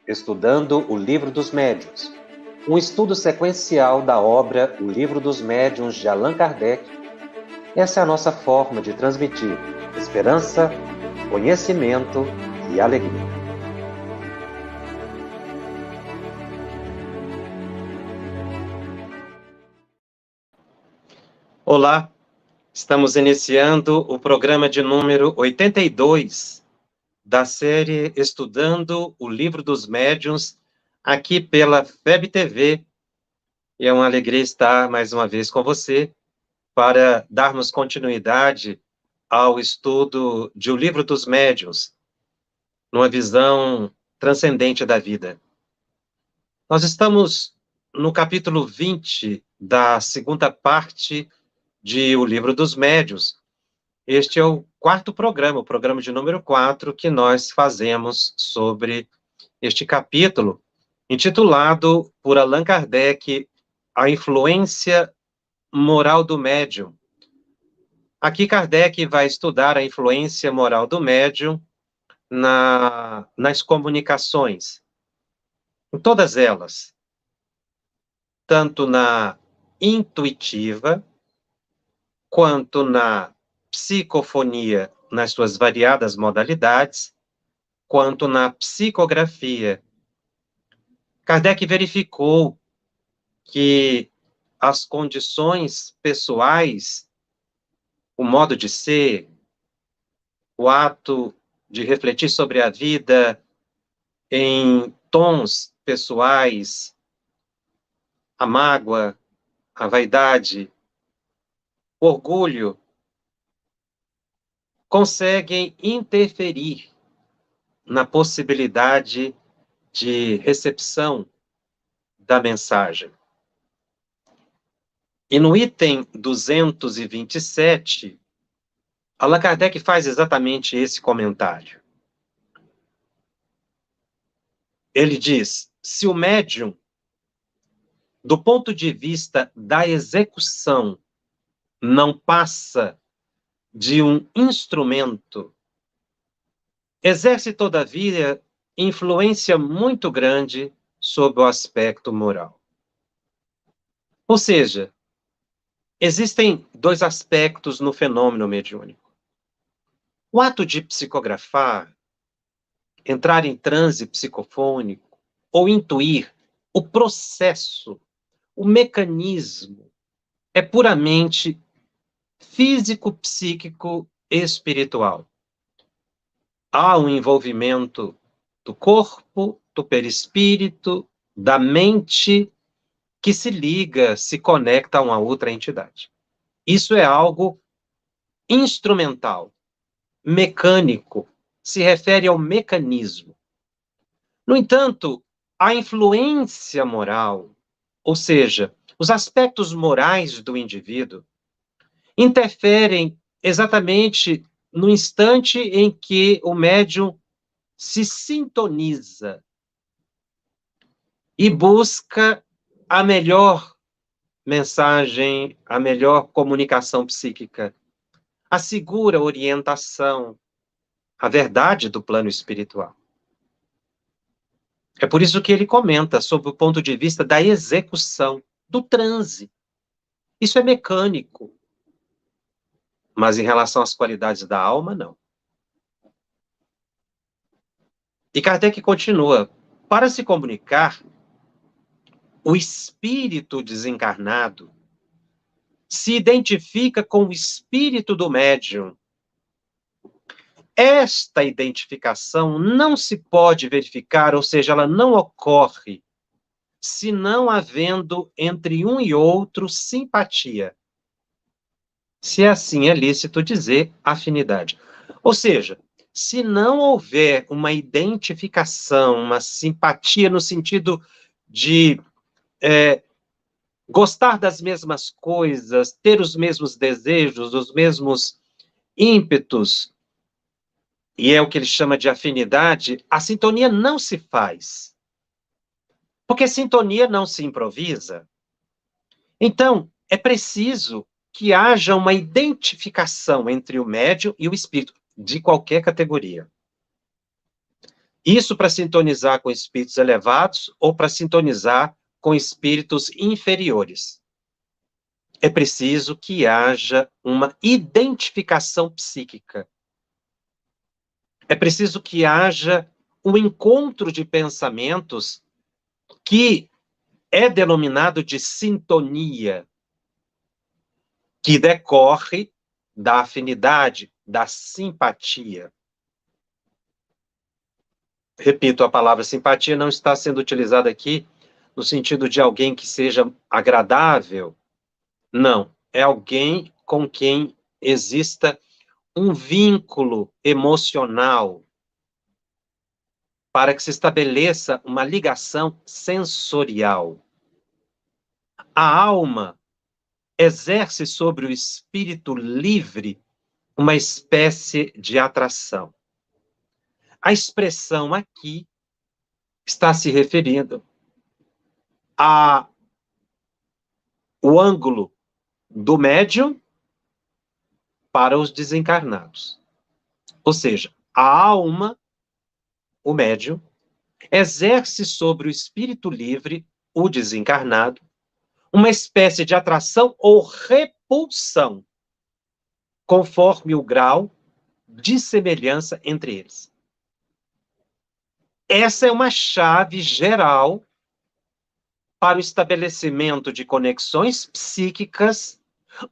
Estudando o Livro dos Médiuns, um estudo sequencial da obra O Livro dos Médiuns de Allan Kardec. Essa é a nossa forma de transmitir esperança, conhecimento e alegria. Olá, estamos iniciando o programa de número 82 da série Estudando o Livro dos Médiuns, aqui pela FEB TV. E é uma alegria estar mais uma vez com você para darmos continuidade ao estudo de O Livro dos Médiuns, numa visão transcendente da vida. Nós estamos no capítulo 20 da segunda parte de O Livro dos Médiuns. Este é o quarto programa, o programa de número 4, que nós fazemos sobre este capítulo, intitulado por Allan Kardec, A Influência Moral do Médium. Aqui Kardec vai estudar a influência moral do médium nas comunicações, em todas elas, tanto na intuitiva, quanto na psicofonia, nas suas variadas modalidades, quanto na psicografia. Kardec verificou que as condições pessoais, o modo de ser, o ato de refletir sobre a vida em tons pessoais, a mágoa, a vaidade, o orgulho, conseguem interferir na possibilidade de recepção da mensagem. E no item 227, Allan Kardec faz exatamente esse comentário. Ele diz: se o médium, do ponto de vista da execução, não passa de um instrumento, exerce, todavia, influência muito grande sobre o aspecto moral. Ou seja, existem dois aspectos no fenômeno mediúnico. O ato de psicografar, entrar em transe psicofônico, ou intuir, o processo, o mecanismo, é puramente físico, psíquico e espiritual. Há um envolvimento do corpo, do perispírito, da mente, que se liga, se conecta a uma outra entidade. Isso é algo instrumental, mecânico, se refere ao mecanismo. No entanto, a influência moral, ou seja, os aspectos morais do indivíduo, interferem exatamente no instante em que o médium se sintoniza e busca a melhor mensagem, a melhor comunicação psíquica, a segura orientação, a verdade do plano espiritual. É por isso que ele comenta sobre o ponto de vista da execução, do transe. Isso é mecânico. Mas em relação às qualidades da alma, não. E Kardec continua: para se comunicar, o espírito desencarnado se identifica com o espírito do médium. Esta identificação não se pode verificar, ou seja, ela não ocorre, se não havendo entre um e outro simpatia. Se assim é lícito dizer, afinidade. Ou seja, se não houver uma identificação, uma simpatia no sentido de gostar das mesmas coisas, ter os mesmos desejos, os mesmos ímpetos, e é o que ele chama de afinidade, a sintonia não se faz. Porque sintonia não se improvisa. Então, é preciso que haja uma identificação entre o médium e o espírito, de qualquer categoria. Isso para sintonizar com espíritos elevados ou para sintonizar com espíritos inferiores. É preciso que haja uma identificação psíquica. É preciso que haja um encontro de pensamentos que é denominado de sintonia, que decorre da afinidade, da simpatia. Repito, a palavra simpatia não está sendo utilizada aqui no sentido de alguém que seja agradável. Não, é alguém com quem exista um vínculo emocional para que se estabeleça uma ligação sensorial. A alma exerce sobre o espírito livre uma espécie de atração. A expressão aqui está se referindo ao ângulo do médium para os desencarnados. Ou seja, a alma, o médium, exerce sobre o espírito livre, o desencarnado, uma espécie de atração ou repulsão, conforme o grau de semelhança entre eles. Essa é uma chave geral para o estabelecimento de conexões psíquicas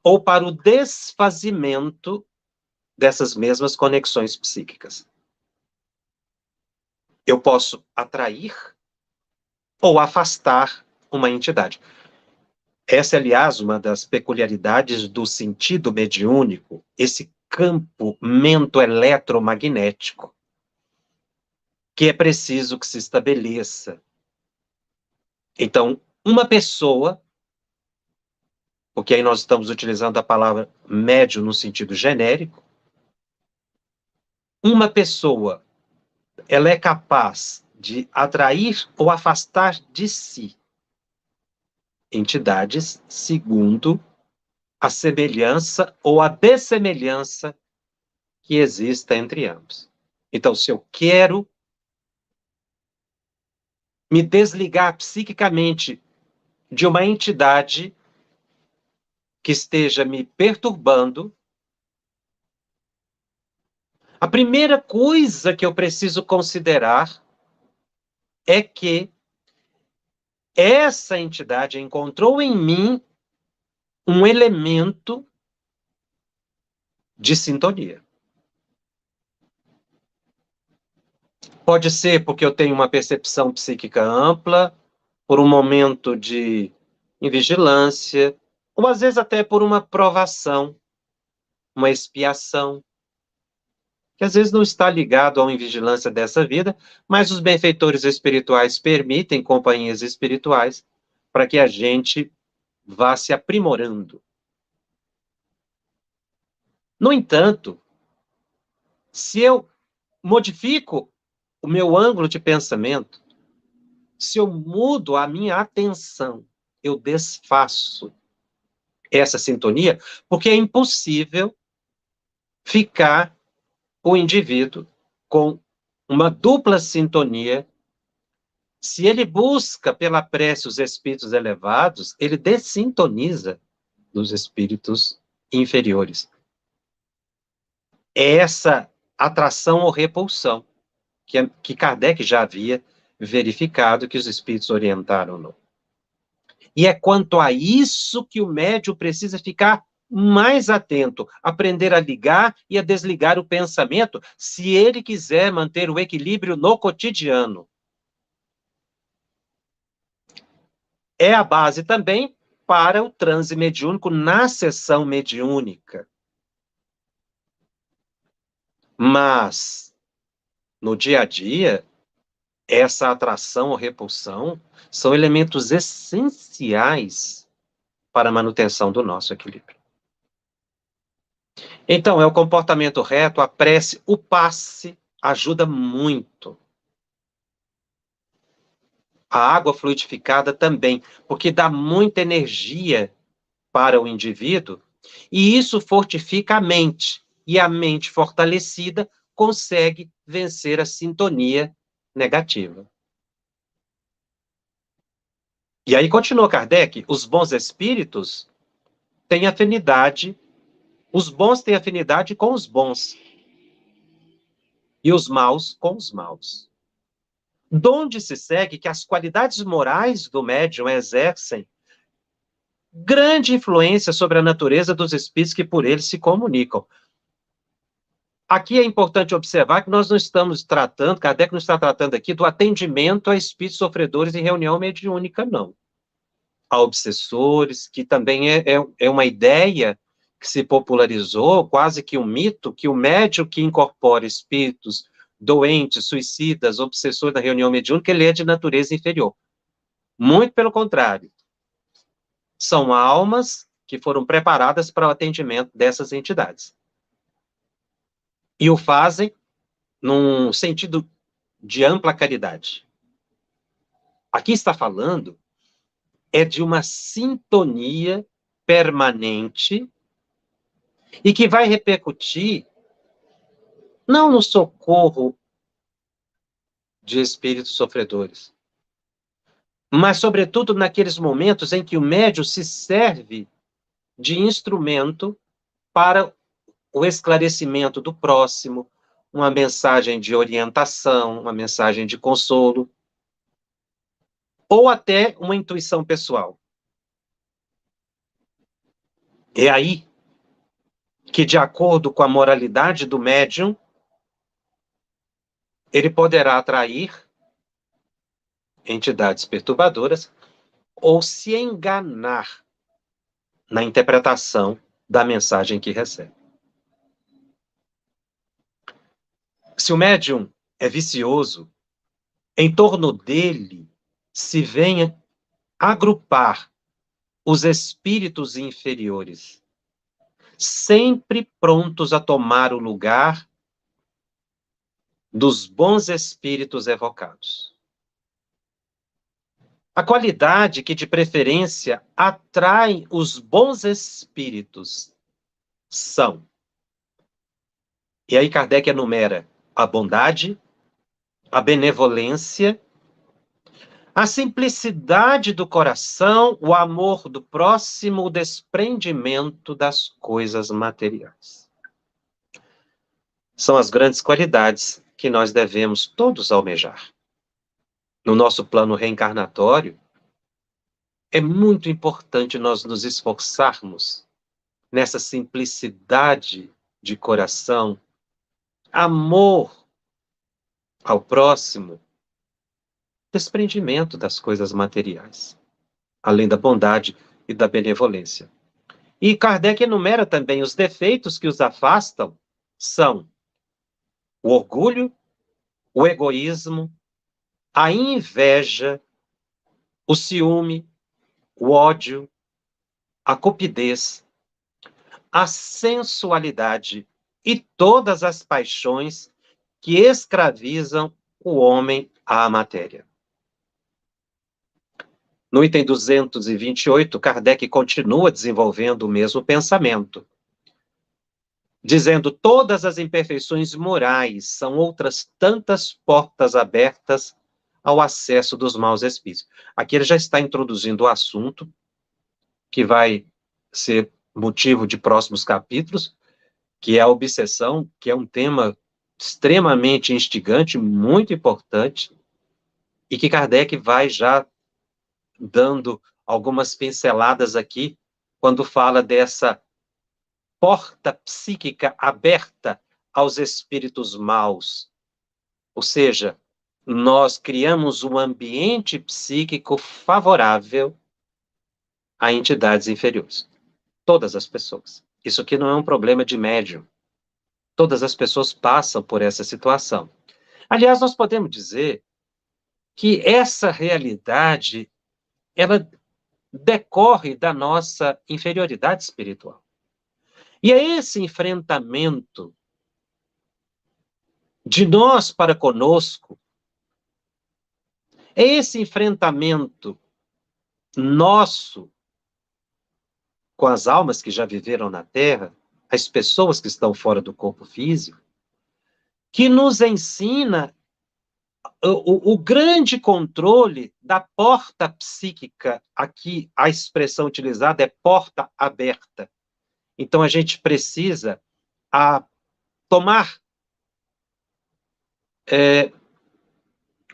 ou para o desfazimento dessas mesmas conexões psíquicas. Eu posso atrair ou afastar uma entidade. Essa é, aliás, uma das peculiaridades do sentido mediúnico, esse campo mento-eletromagnético, que é preciso que se estabeleça. Então, uma pessoa, porque aí nós estamos utilizando a palavra médium no sentido genérico, uma pessoa, ela é capaz de atrair ou afastar de si entidades segundo a semelhança ou a dessemelhança que exista entre ambos. Então, se eu quero me desligar psiquicamente de uma entidade que esteja me perturbando, a primeira coisa que eu preciso considerar é que essa entidade encontrou em mim um elemento de sintonia. Pode ser porque eu tenho uma percepção psíquica ampla, por um momento de invigilância, ou às vezes até por uma provação, uma expiação, que às vezes não está ligado à invigilância dessa vida, mas os benfeitores espirituais permitem companhias espirituais para que a gente vá se aprimorando. No entanto, se eu modifico o meu ângulo de pensamento, se eu mudo a minha atenção, eu desfaço essa sintonia, porque é impossível ficar o indivíduo com uma dupla sintonia. Se ele busca pela prece os espíritos elevados, ele dessintoniza dos espíritos inferiores. É essa atração ou repulsão que Kardec já havia verificado que os espíritos orientaram-no. E é quanto a isso que o médium precisa ficar mais atento, aprender a ligar e a desligar o pensamento, se ele quiser manter o equilíbrio no cotidiano. É a base também para o transe mediúnico na sessão mediúnica. Mas, no dia a dia, essa atração ou repulsão são elementos essenciais para a manutenção do nosso equilíbrio. Então, é o comportamento reto, a prece, o passe ajuda muito. A água fluidificada também, porque dá muita energia para o indivíduo e isso fortifica a mente. E a mente fortalecida consegue vencer a sintonia negativa. E aí continua Kardec, os bons espíritos têm afinidade, os bons têm afinidade com os bons, e os maus com os maus. Donde se segue que as qualidades morais do médium exercem grande influência sobre a natureza dos espíritos que por ele se comunicam. Aqui é importante observar que nós não estamos tratando, Kardec não está tratando aqui do atendimento a espíritos sofredores em reunião mediúnica, não. A obsessores, que também é uma ideia que se popularizou, quase que um mito, que o médium que incorpora espíritos doentes, suicidas, obsessores da reunião mediúnica, ele é de natureza inferior. Muito pelo contrário. São almas que foram preparadas para o atendimento dessas entidades. E o fazem num sentido de ampla caridade. Aqui está falando é de uma sintonia permanente e que vai repercutir não no socorro de espíritos sofredores, mas, sobretudo, naqueles momentos em que o médium se serve de instrumento para o esclarecimento do próximo, uma mensagem de orientação, uma mensagem de consolo, ou até uma intuição pessoal. É aí que, de acordo com a moralidade do médium, ele poderá atrair entidades perturbadoras ou se enganar na interpretação da mensagem que recebe. Se o médium é vicioso, em torno dele se venha agrupar os espíritos inferiores, sempre prontos a tomar o lugar dos bons espíritos evocados. A qualidade que, de preferência, atrai os bons espíritos são. E aí Kardec enumera a bondade, a benevolência, a simplicidade do coração, o amor do próximo, o desprendimento das coisas materiais. São as grandes qualidades que nós devemos todos almejar. No nosso plano reencarnatório, é muito importante nós nos esforçarmos nessa simplicidade de coração, amor ao próximo, desprendimento das coisas materiais, além da bondade e da benevolência. E Kardec enumera também os defeitos que os afastam, são o orgulho, o egoísmo, a inveja, o ciúme, o ódio, a cupidez, a sensualidade e todas as paixões que escravizam o homem à matéria. No item 228, Kardec continua desenvolvendo o mesmo pensamento, dizendo: todas as imperfeições morais são outras tantas portas abertas ao acesso dos maus espíritos. Aqui ele já está introduzindo o assunto, que vai ser motivo de próximos capítulos, que é a obsessão, que é um tema extremamente instigante, muito importante, e que Kardec vai já dando algumas pinceladas aqui, quando fala dessa porta psíquica aberta aos espíritos maus. Ou seja, nós criamos um ambiente psíquico favorável a entidades inferiores. Todas as pessoas. Isso aqui não é um problema de médium. Todas as pessoas passam por essa situação. Aliás, nós podemos dizer que essa realidade, ela decorre da nossa inferioridade espiritual. E é esse enfrentamento de nós para conosco, é esse enfrentamento nosso com as almas que já viveram na Terra, as pessoas que estão fora do corpo físico, que nos ensina o grande controle da porta psíquica, aqui a expressão utilizada é porta aberta. Então, a gente precisa tomar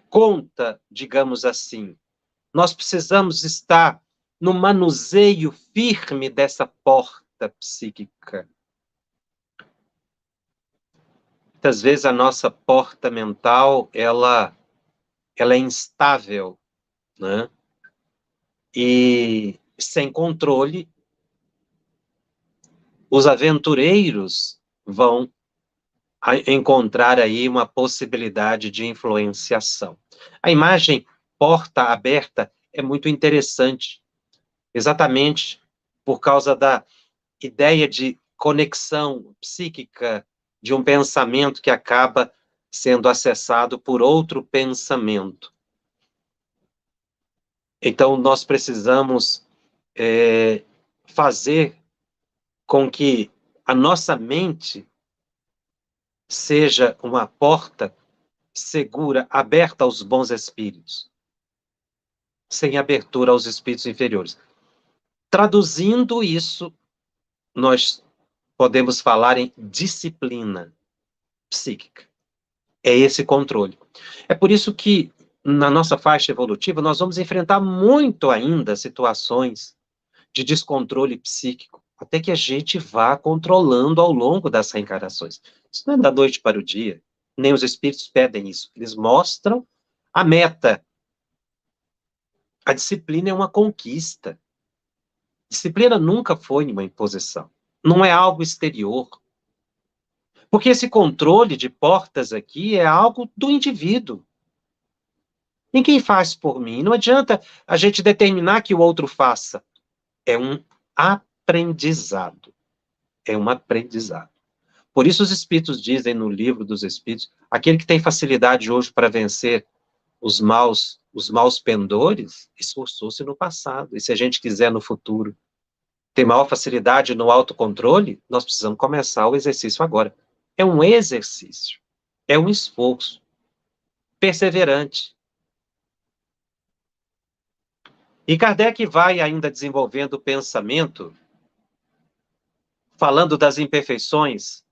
conta, digamos assim. Nós precisamos estar no manuseio firme dessa porta psíquica. Muitas vezes a nossa porta mental, ela é instável, né? E sem controle, os aventureiros vão encontrar aí uma possibilidade de influenciação. A imagem porta aberta é muito interessante, exatamente por causa da ideia de conexão psíquica de um pensamento que acaba sendo acessado por outro pensamento. Então, nós precisamos fazer com que a nossa mente seja uma porta segura, aberta aos bons espíritos, sem abertura aos espíritos inferiores. Traduzindo isso, nós podemos falar em disciplina psíquica. É esse controle. É por isso que, na nossa faixa evolutiva, nós vamos enfrentar muito ainda situações de descontrole psíquico, até que a gente vá controlando ao longo das reencarnações. Isso não é da noite para o dia, nem os espíritos pedem isso. Eles mostram a meta. A disciplina é uma conquista. Disciplina nunca foi uma imposição. Não é algo exterior. Porque esse controle de portas aqui é algo do indivíduo. Ninguém faz por mim. Não adianta a gente determinar que o outro faça. É um aprendizado. É um aprendizado. Por isso os espíritos dizem no livro dos espíritos, aquele que tem facilidade hoje para vencer os maus pendores, esforçou-se no passado. E se a gente quiser no futuro ter maior facilidade no autocontrole, nós precisamos começar o exercício agora. É um exercício, é um esforço perseverante. E Kardec vai ainda desenvolvendo o pensamento, falando das imperfeições.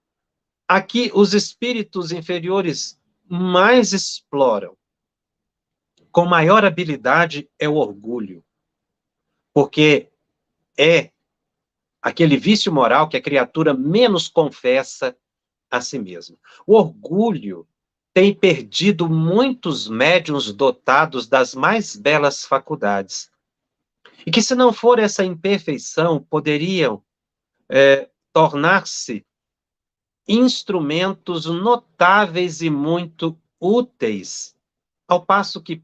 Aqui, os espíritos inferiores mais exploram, com maior habilidade, é o orgulho. Porque é aquele vício moral que a criatura menos confessa a si mesma. O orgulho tem perdido muitos médiuns dotados das mais belas faculdades. E que, se não for essa imperfeição, poderiam tornar-se instrumentos notáveis e muito úteis, ao passo que,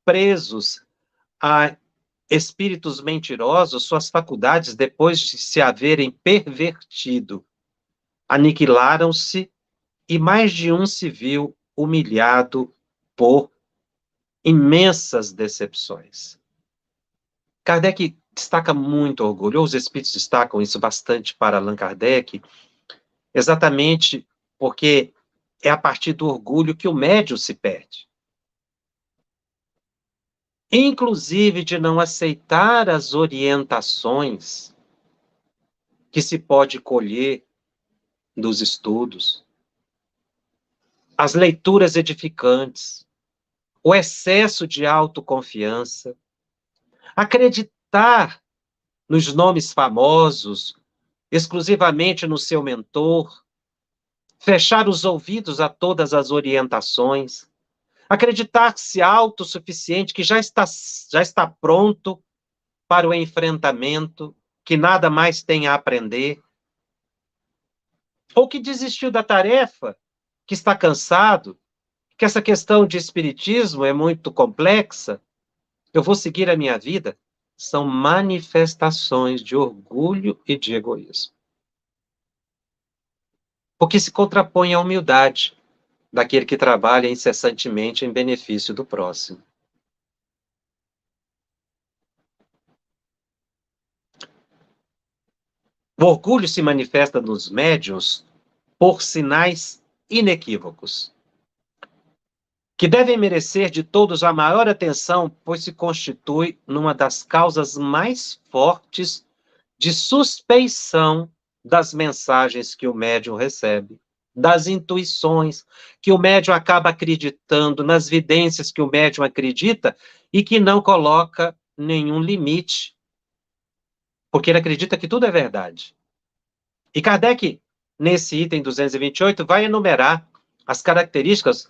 presos a espíritos mentirosos, suas faculdades, depois de se haverem pervertido, aniquilaram-se e mais de um se viu humilhado por imensas decepções. Kardec destaca muito orgulho, os espíritos destacam isso bastante para Allan Kardec, exatamente porque é a partir do orgulho que o médium se perde. Inclusive de não aceitar as orientações que se pode colher dos estudos, as leituras edificantes, o excesso de autoconfiança, acreditar nos nomes famosos, exclusivamente no seu mentor, fechar os ouvidos a todas as orientações, acreditar-se autossuficiente, que já está pronto para o enfrentamento, que nada mais tem a aprender, ou que desistiu da tarefa, que está cansado, que essa questão de espiritismo é muito complexa, eu vou seguir a minha vida, são manifestações de orgulho e de egoísmo. Porque se contrapõe à humildade daquele que trabalha incessantemente em benefício do próximo. O orgulho se manifesta nos médiuns por sinais inequívocos, que devem merecer de todos a maior atenção, pois se constitui numa das causas mais fortes de suspeição das mensagens que o médium recebe, das intuições que o médium acaba acreditando, nas vidências que o médium acredita e que não coloca nenhum limite, porque ele acredita que tudo é verdade. E Kardec, nesse item 228, vai enumerar as características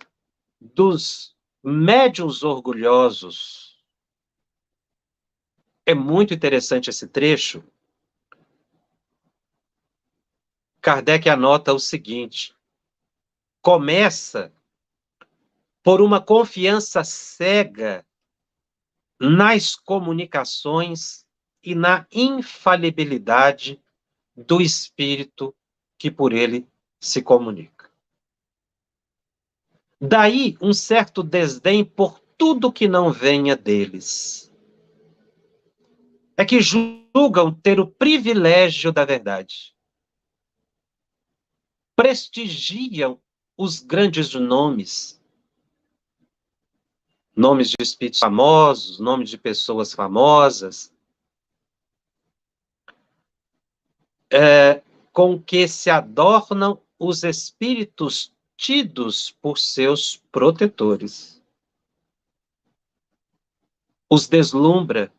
dos médiuns orgulhosos. É muito interessante esse trecho. Kardec anota o seguinte: começa por uma confiança cega nas comunicações e na infalibilidade do espírito que por ele se comunica. Daí um certo desdém por tudo que não venha deles. É que julgam ter o privilégio da verdade. Prestigiam os grandes nomes. Nomes de espíritos famosos, nomes de pessoas famosas, com que se adornam os espíritos tidos por seus protetores. Os deslumbra.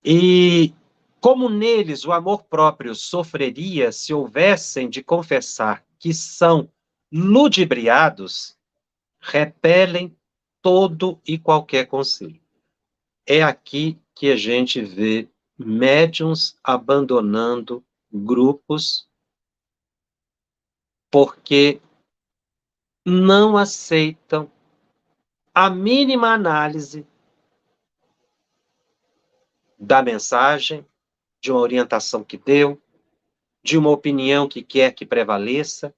E como neles o amor próprio sofreria se houvessem de confessar que são ludibriados, repelem todo e qualquer conselho. É aqui que a gente vê médiuns abandonando grupos porque não aceitam a mínima análise da mensagem, de uma orientação que deu, de uma opinião que quer que prevaleça.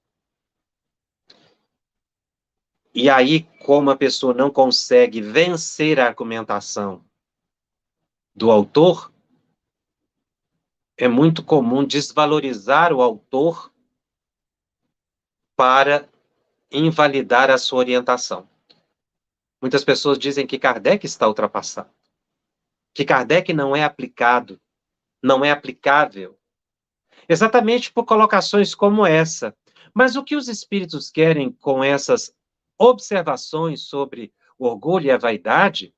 E aí, como a pessoa não consegue vencer a argumentação do autor, é muito comum desvalorizar o autor para invalidar a sua orientação. Muitas pessoas dizem que Kardec está ultrapassado, que Kardec não é aplicado, não é aplicável, exatamente por colocações como essa. Mas o que os espíritos querem com essas observações sobre o orgulho e a vaidade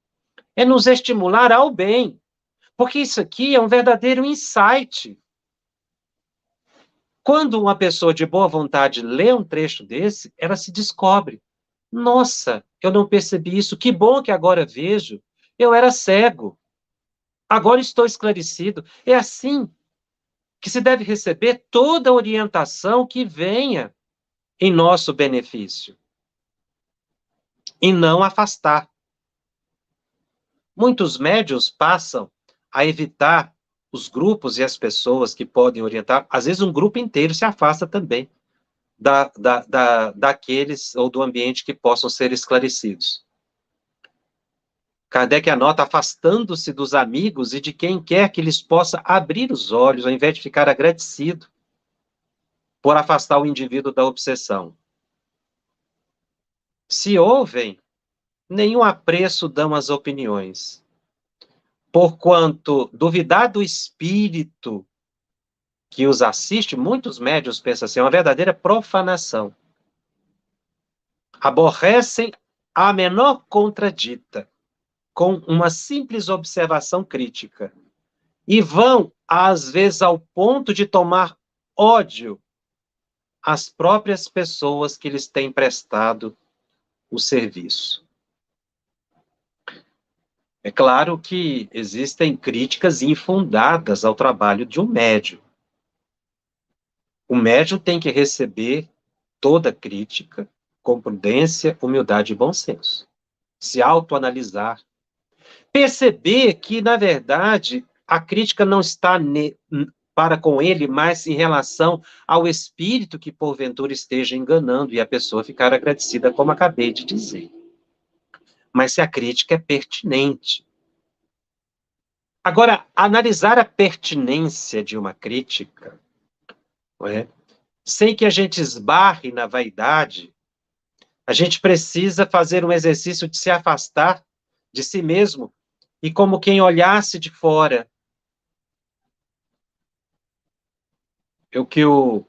é nos estimular ao bem, porque isso aqui é um verdadeiro insight. Quando uma pessoa de boa vontade lê um trecho desse, ela se descobre. Nossa, eu não percebi isso, que bom que agora vejo. Eu era cego, agora estou esclarecido. É assim que se deve receber toda a orientação que venha em nosso benefício, e não afastar. Muitos médiuns passam a evitar os grupos e as pessoas que podem orientar. Às vezes um grupo inteiro se afasta também daqueles ou do ambiente que possam ser esclarecidos. Kardec anota, afastando-se dos amigos e de quem quer que lhes possa abrir os olhos, ao invés de ficar agradecido por afastar o indivíduo da obsessão. Se ouvem, nenhum apreço dão às opiniões, porquanto duvidar do espírito que os assiste, muitos médiuns pensam assim, é uma verdadeira profanação. Aborrecem a menor contradita, com uma simples observação crítica, e vão, às vezes, ao ponto de tomar ódio às próprias pessoas que lhes têm prestado o serviço. É claro que existem críticas infundadas ao trabalho de um médium. O médium tem que receber toda crítica com prudência, humildade e bom senso. Se autoanalisar. Perceber que, na verdade, a crítica não está para com ele, mas em relação ao espírito que, porventura, esteja enganando e a pessoa ficar agradecida, como acabei de dizer. Mas se a crítica é pertinente. Agora, analisar a pertinência de uma crítica, não é? Sem que a gente esbarre na vaidade, A gente precisa fazer um exercício de se afastar de si mesmo e como quem olhasse de fora. O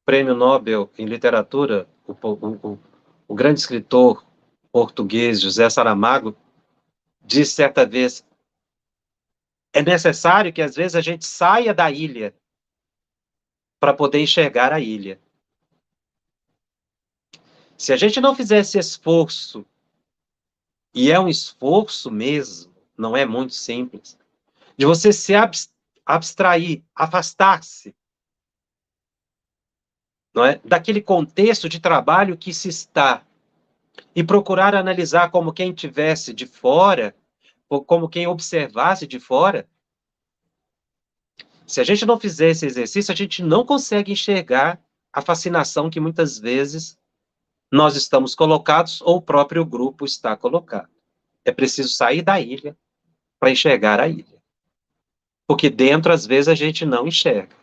Prêmio Nobel em Literatura, o grande escritor português José Saramago, disse certa vez: é necessário que às vezes a gente saia da ilha para poder enxergar a ilha. Se a gente não fizer esse esforço, e é um esforço mesmo, não é muito simples, de você se abstrair, afastar-se, não é, daquele contexto de trabalho que se está, e procurar analisar como quem tivesse de fora, ou como quem observasse de fora. Se a gente não fizer esse exercício, a gente não consegue enxergar a fascinação que muitas vezes nós estamos colocados ou o próprio grupo está colocado. É preciso sair da ilha para enxergar a ilha. Porque dentro, às vezes, a gente não enxerga.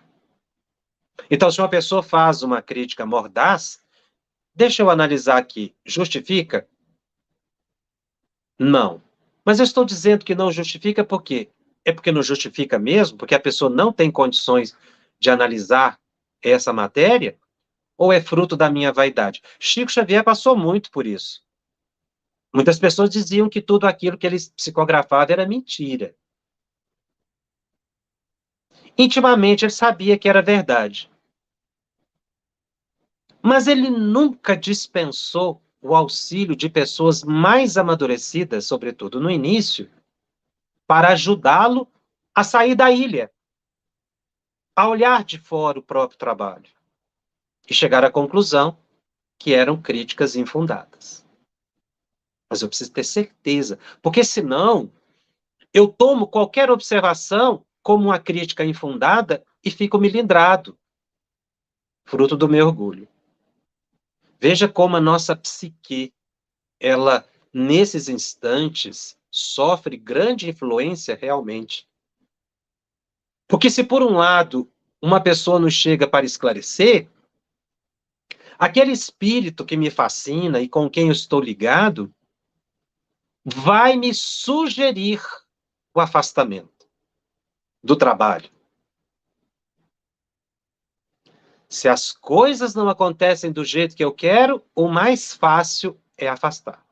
Então, se uma pessoa faz uma crítica mordaz, deixa eu analisar aqui. Justifica? Não. Mas eu estou dizendo que não justifica por quê? É porque não justifica mesmo? Porque a pessoa não tem condições de analisar essa matéria? Ou é fruto da minha vaidade? Chico Xavier passou muito por isso. Muitas pessoas diziam que tudo aquilo que ele psicografava era mentira. Intimamente ele sabia que era verdade. Mas ele nunca dispensou o auxílio de pessoas mais amadurecidas, sobretudo no início, para ajudá-lo a sair da ilha, a olhar de fora o próprio trabalho e chegar à conclusão que eram críticas infundadas. Mas eu preciso ter certeza, porque senão eu tomo qualquer observação como uma crítica infundada e fico melindrado, fruto do meu orgulho. Veja como a nossa psique, ela, nesses instantes, sofre grande influência realmente. Porque se, por um lado, uma pessoa nos chega para esclarecer, aquele espírito que me fascina e com quem eu estou ligado vai me sugerir o afastamento do trabalho. Se as coisas não acontecem do jeito que eu quero, o mais fácil é afastar.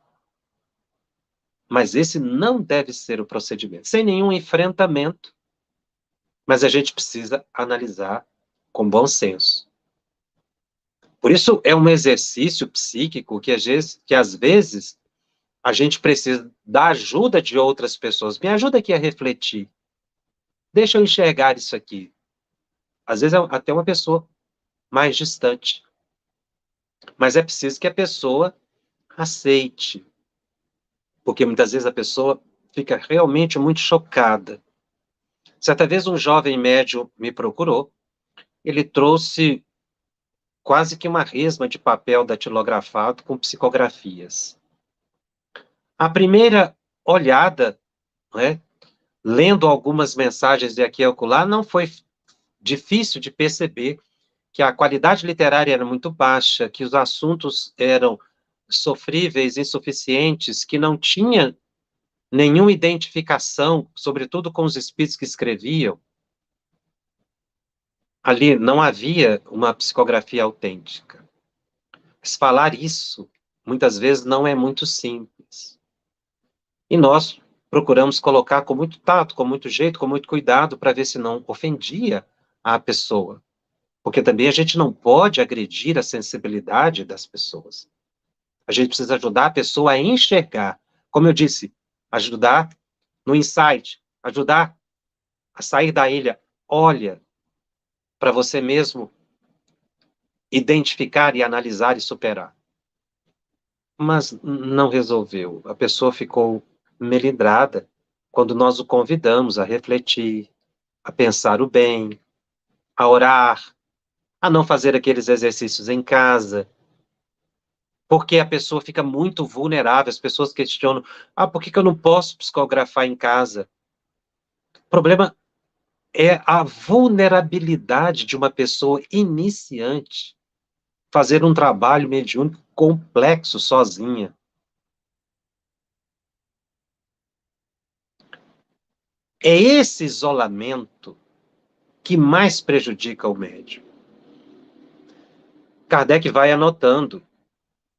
Mas esse não deve ser o procedimento, sem nenhum enfrentamento. Mas a gente precisa analisar com bom senso. Por isso é um exercício psíquico que às vezes a gente precisa da ajuda de outras pessoas. Me ajuda aqui a refletir. Deixa eu enxergar isso aqui. Às vezes é até uma pessoa mais distante. Mas é preciso que a pessoa aceite. Porque muitas vezes a pessoa fica realmente muito chocada. Certa vez um jovem médium me procurou. Ele trouxe quase que uma resma de papel datilografado com psicografias. A primeira olhada, né, lendo algumas mensagens de aqui e acolá, não foi difícil de perceber que a qualidade literária era muito baixa, que os assuntos eram sofríveis, insuficientes, que não tinha nenhuma identificação, sobretudo com os espíritos que escreviam. Ali não havia uma psicografia autêntica. Mas falar isso, muitas vezes, não é muito simples. E nós procuramos colocar com muito tato, com muito jeito, com muito cuidado, para ver se não ofendia a pessoa. Porque também a gente não pode agredir a sensibilidade das pessoas. A gente precisa ajudar a pessoa a enxergar. Como eu disse, ajudar no insight, ajudar a sair da ilha. Olha para você mesmo identificar e analisar e superar. Mas não resolveu. A pessoa ficou melindrada quando nós o convidamos a refletir, a pensar o bem, a orar, a não fazer aqueles exercícios em casa, porque a pessoa fica muito vulnerável, as pessoas questionam, por que eu não posso psicografar em casa? O problema é a vulnerabilidade de uma pessoa iniciante fazer um trabalho mediúnico complexo sozinha. É esse isolamento que mais prejudica o médium. Kardec vai anotando.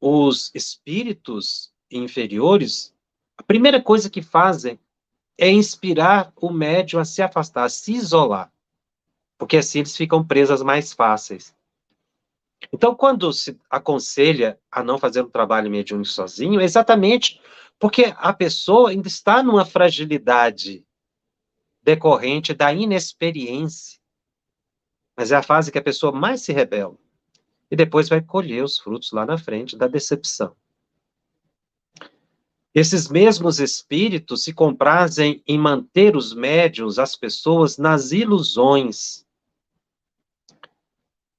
Os espíritos inferiores, a primeira coisa que fazem é inspirar o médium a se afastar, a se isolar, porque assim eles ficam presas mais fáceis. Então, quando se aconselha a não fazer um trabalho mediúnico sozinho, é exatamente porque a pessoa ainda está numa fragilidade decorrente da inexperiência. Mas é a fase que a pessoa mais se rebela. E depois vai colher os frutos lá na frente da decepção. Esses mesmos espíritos se comprazem em manter os médiuns, as pessoas, nas ilusões,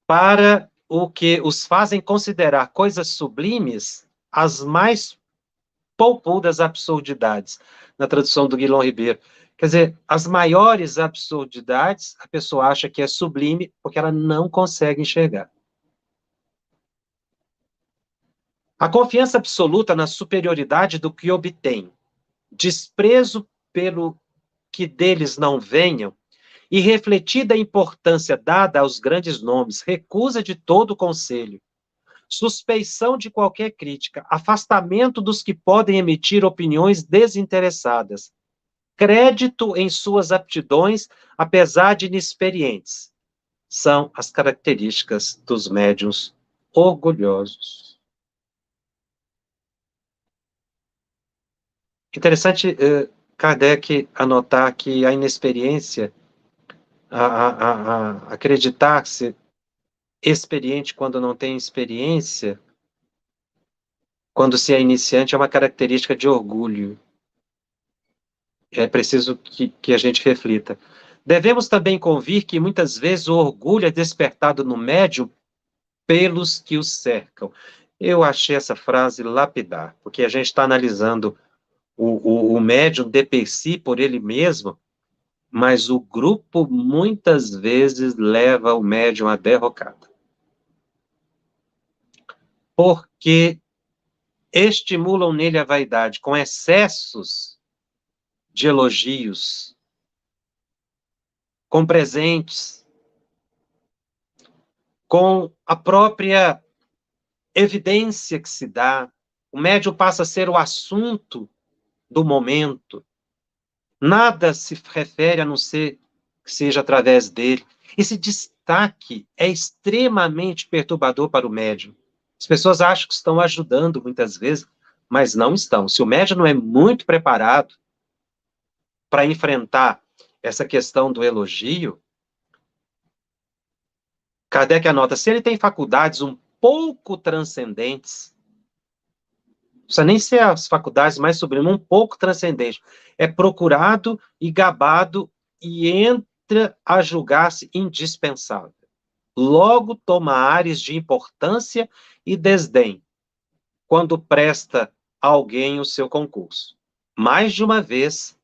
para o que os fazem considerar coisas sublimes as mais poupudas absurdidades, na tradução do Guilherme Ribeiro. Quer dizer, as maiores absurdidades, a pessoa acha que é sublime porque ela não consegue enxergar. A confiança absoluta na superioridade do que obtém, desprezo pelo que deles não venham, e refletida a importância dada aos grandes nomes, recusa de todo o conselho, suspeição de qualquer crítica, afastamento dos que podem emitir opiniões desinteressadas, crédito em suas aptidões, apesar de inexperientes, são as características dos médiuns orgulhosos. Interessante Kardec anotar que a inexperiência, acreditar-se experiente quando não tem experiência, quando se é iniciante, é uma característica de orgulho. É preciso que a gente reflita. Devemos também convir que muitas vezes o orgulho é despertado no médium pelos que o cercam. Eu achei essa frase lapidar, porque a gente está analisando o médium de per si por ele mesmo, mas o grupo muitas vezes leva o médium à derrocada. Porque estimulam nele a vaidade com excessos de elogios, com presentes, com a própria evidência que se dá. O médium passa a ser o assunto do momento. Nada se refere a não ser que seja através dele. Esse destaque é extremamente perturbador para o médium. As pessoas acham que estão ajudando muitas vezes, mas não estão. Se o médium não é muito preparado para enfrentar essa questão do elogio, Kardec anota, se ele tem faculdades um pouco transcendentes, não precisa nem ser as faculdades mais sublimes, um pouco transcendente, é procurado e gabado e entra a julgar-se indispensável. Logo toma ares de importância e desdém, quando presta a alguém o seu concurso. Mais de uma vez,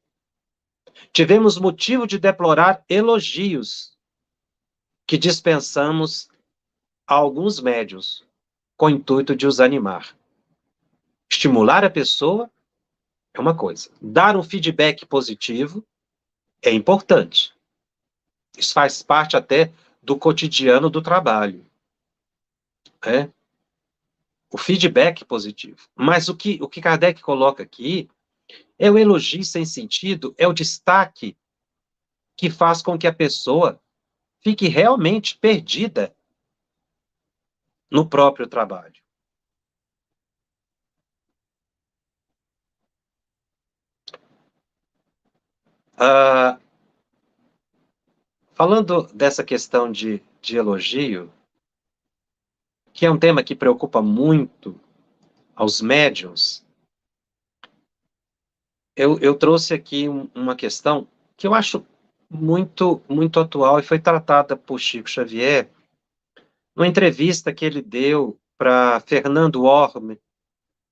tivemos motivo de deplorar elogios que dispensamos a alguns médiuns, com o intuito de os animar. Estimular a pessoa é uma coisa. Dar um feedback positivo é importante. Isso faz parte até do cotidiano do trabalho. Né? O feedback positivo. Mas o que Kardec coloca aqui é o elogio sem sentido, é o destaque que faz com que a pessoa fique realmente perdida no próprio trabalho. Ah, falando dessa questão de elogio, que é um tema que preocupa muito aos médiuns, eu trouxe aqui uma questão que eu acho muito atual e foi tratada por Chico Xavier numa entrevista que ele deu para Fernando Orme,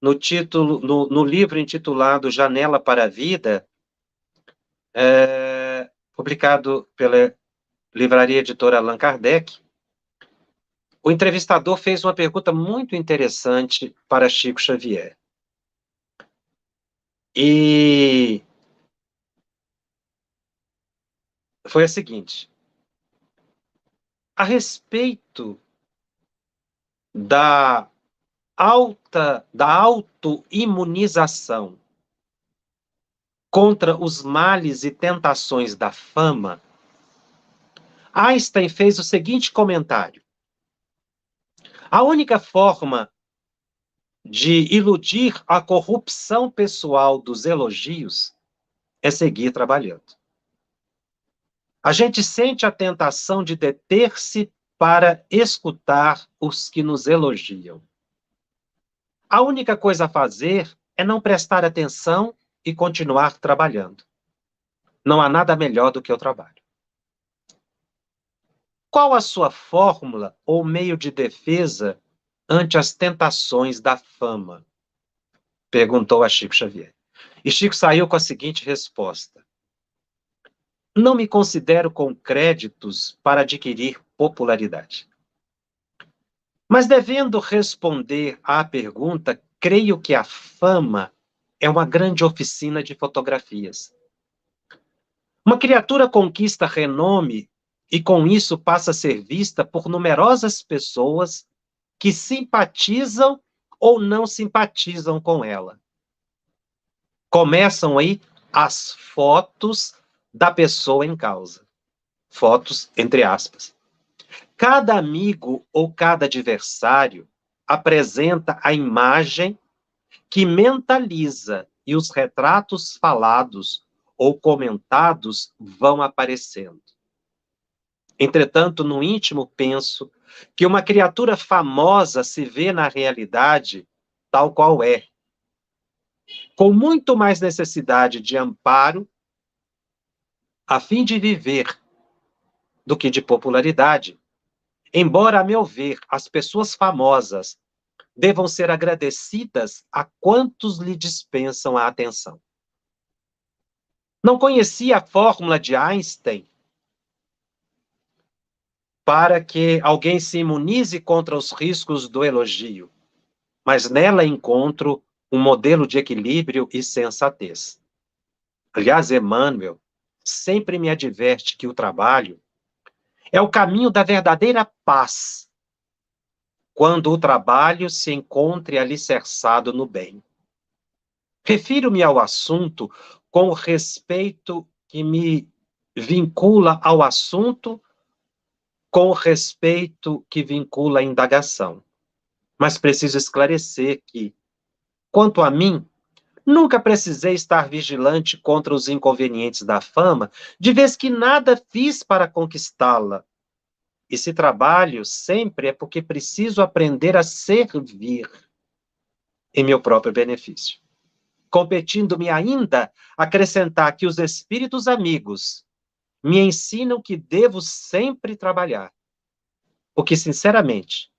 no livro intitulado Janela para a Vida, publicado pela Livraria Editora Allan Kardec. o entrevistador fez uma pergunta muito interessante para Chico Xavier. E foi a seguinte: a respeito da autoimunização contra os males e tentações da fama, Einstein fez o seguinte comentário: a única forma de iludir a corrupção pessoal dos elogios é seguir trabalhando. A gente sente a tentação de deter-se para escutar os que nos elogiam. A única coisa a fazer é não prestar atenção e continuar trabalhando. Não há nada melhor do que o trabalho. Qual a sua fórmula ou meio de defesa ante as tentações da fama? Perguntou a Chico Xavier. E Chico saiu com a seguinte resposta: não me considero com créditos para adquirir popularidade. Mas devendo responder à pergunta, creio que a fama é uma grande oficina de fotografias. Uma criatura conquista renome e com isso passa a ser vista por numerosas pessoas que simpatizam ou não simpatizam com ela. Começam aí as fotos da pessoa em causa. Fotos entre aspas. Cada amigo ou cada adversário apresenta a imagem que mentaliza e os retratos falados ou comentados vão aparecendo. Entretanto, no íntimo penso que uma criatura famosa se vê na realidade tal qual é, com muito mais necessidade de amparo a fim de viver do que de popularidade. Embora, a meu ver, as pessoas famosas devam ser agradecidas a quantos lhe dispensam a atenção. Não conhecia a fórmula de Einstein para que alguém se imunize contra os riscos do elogio, mas nela encontro um modelo de equilíbrio e sensatez. Aliás, Emmanuel sempre me adverte que o trabalho é o caminho da verdadeira paz, quando o trabalho se encontre alicerçado no bem. Refiro-me ao assunto com o respeito que me vincula ao assunto, com o respeito que vincula a indagação. Mas preciso esclarecer que, quanto a mim, nunca precisei estar vigilante contra os inconvenientes da fama, de vez que nada fiz para conquistá-la. E se trabalho sempre é porque preciso aprender a servir em meu próprio benefício. Competindo-me ainda acrescentar que os espíritos amigos me ensinam que devo sempre trabalhar, porque, sinceramente,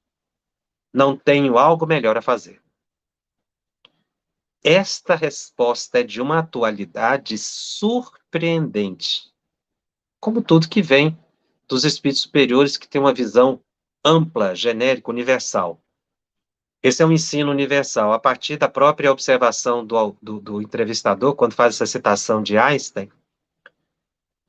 não tenho algo melhor a fazer. Esta resposta é de uma atualidade surpreendente, como tudo que vem dos espíritos superiores que têm uma visão ampla, genérica, universal. Esse é um ensino universal, a partir da própria observação do entrevistador, quando faz essa citação de Einstein.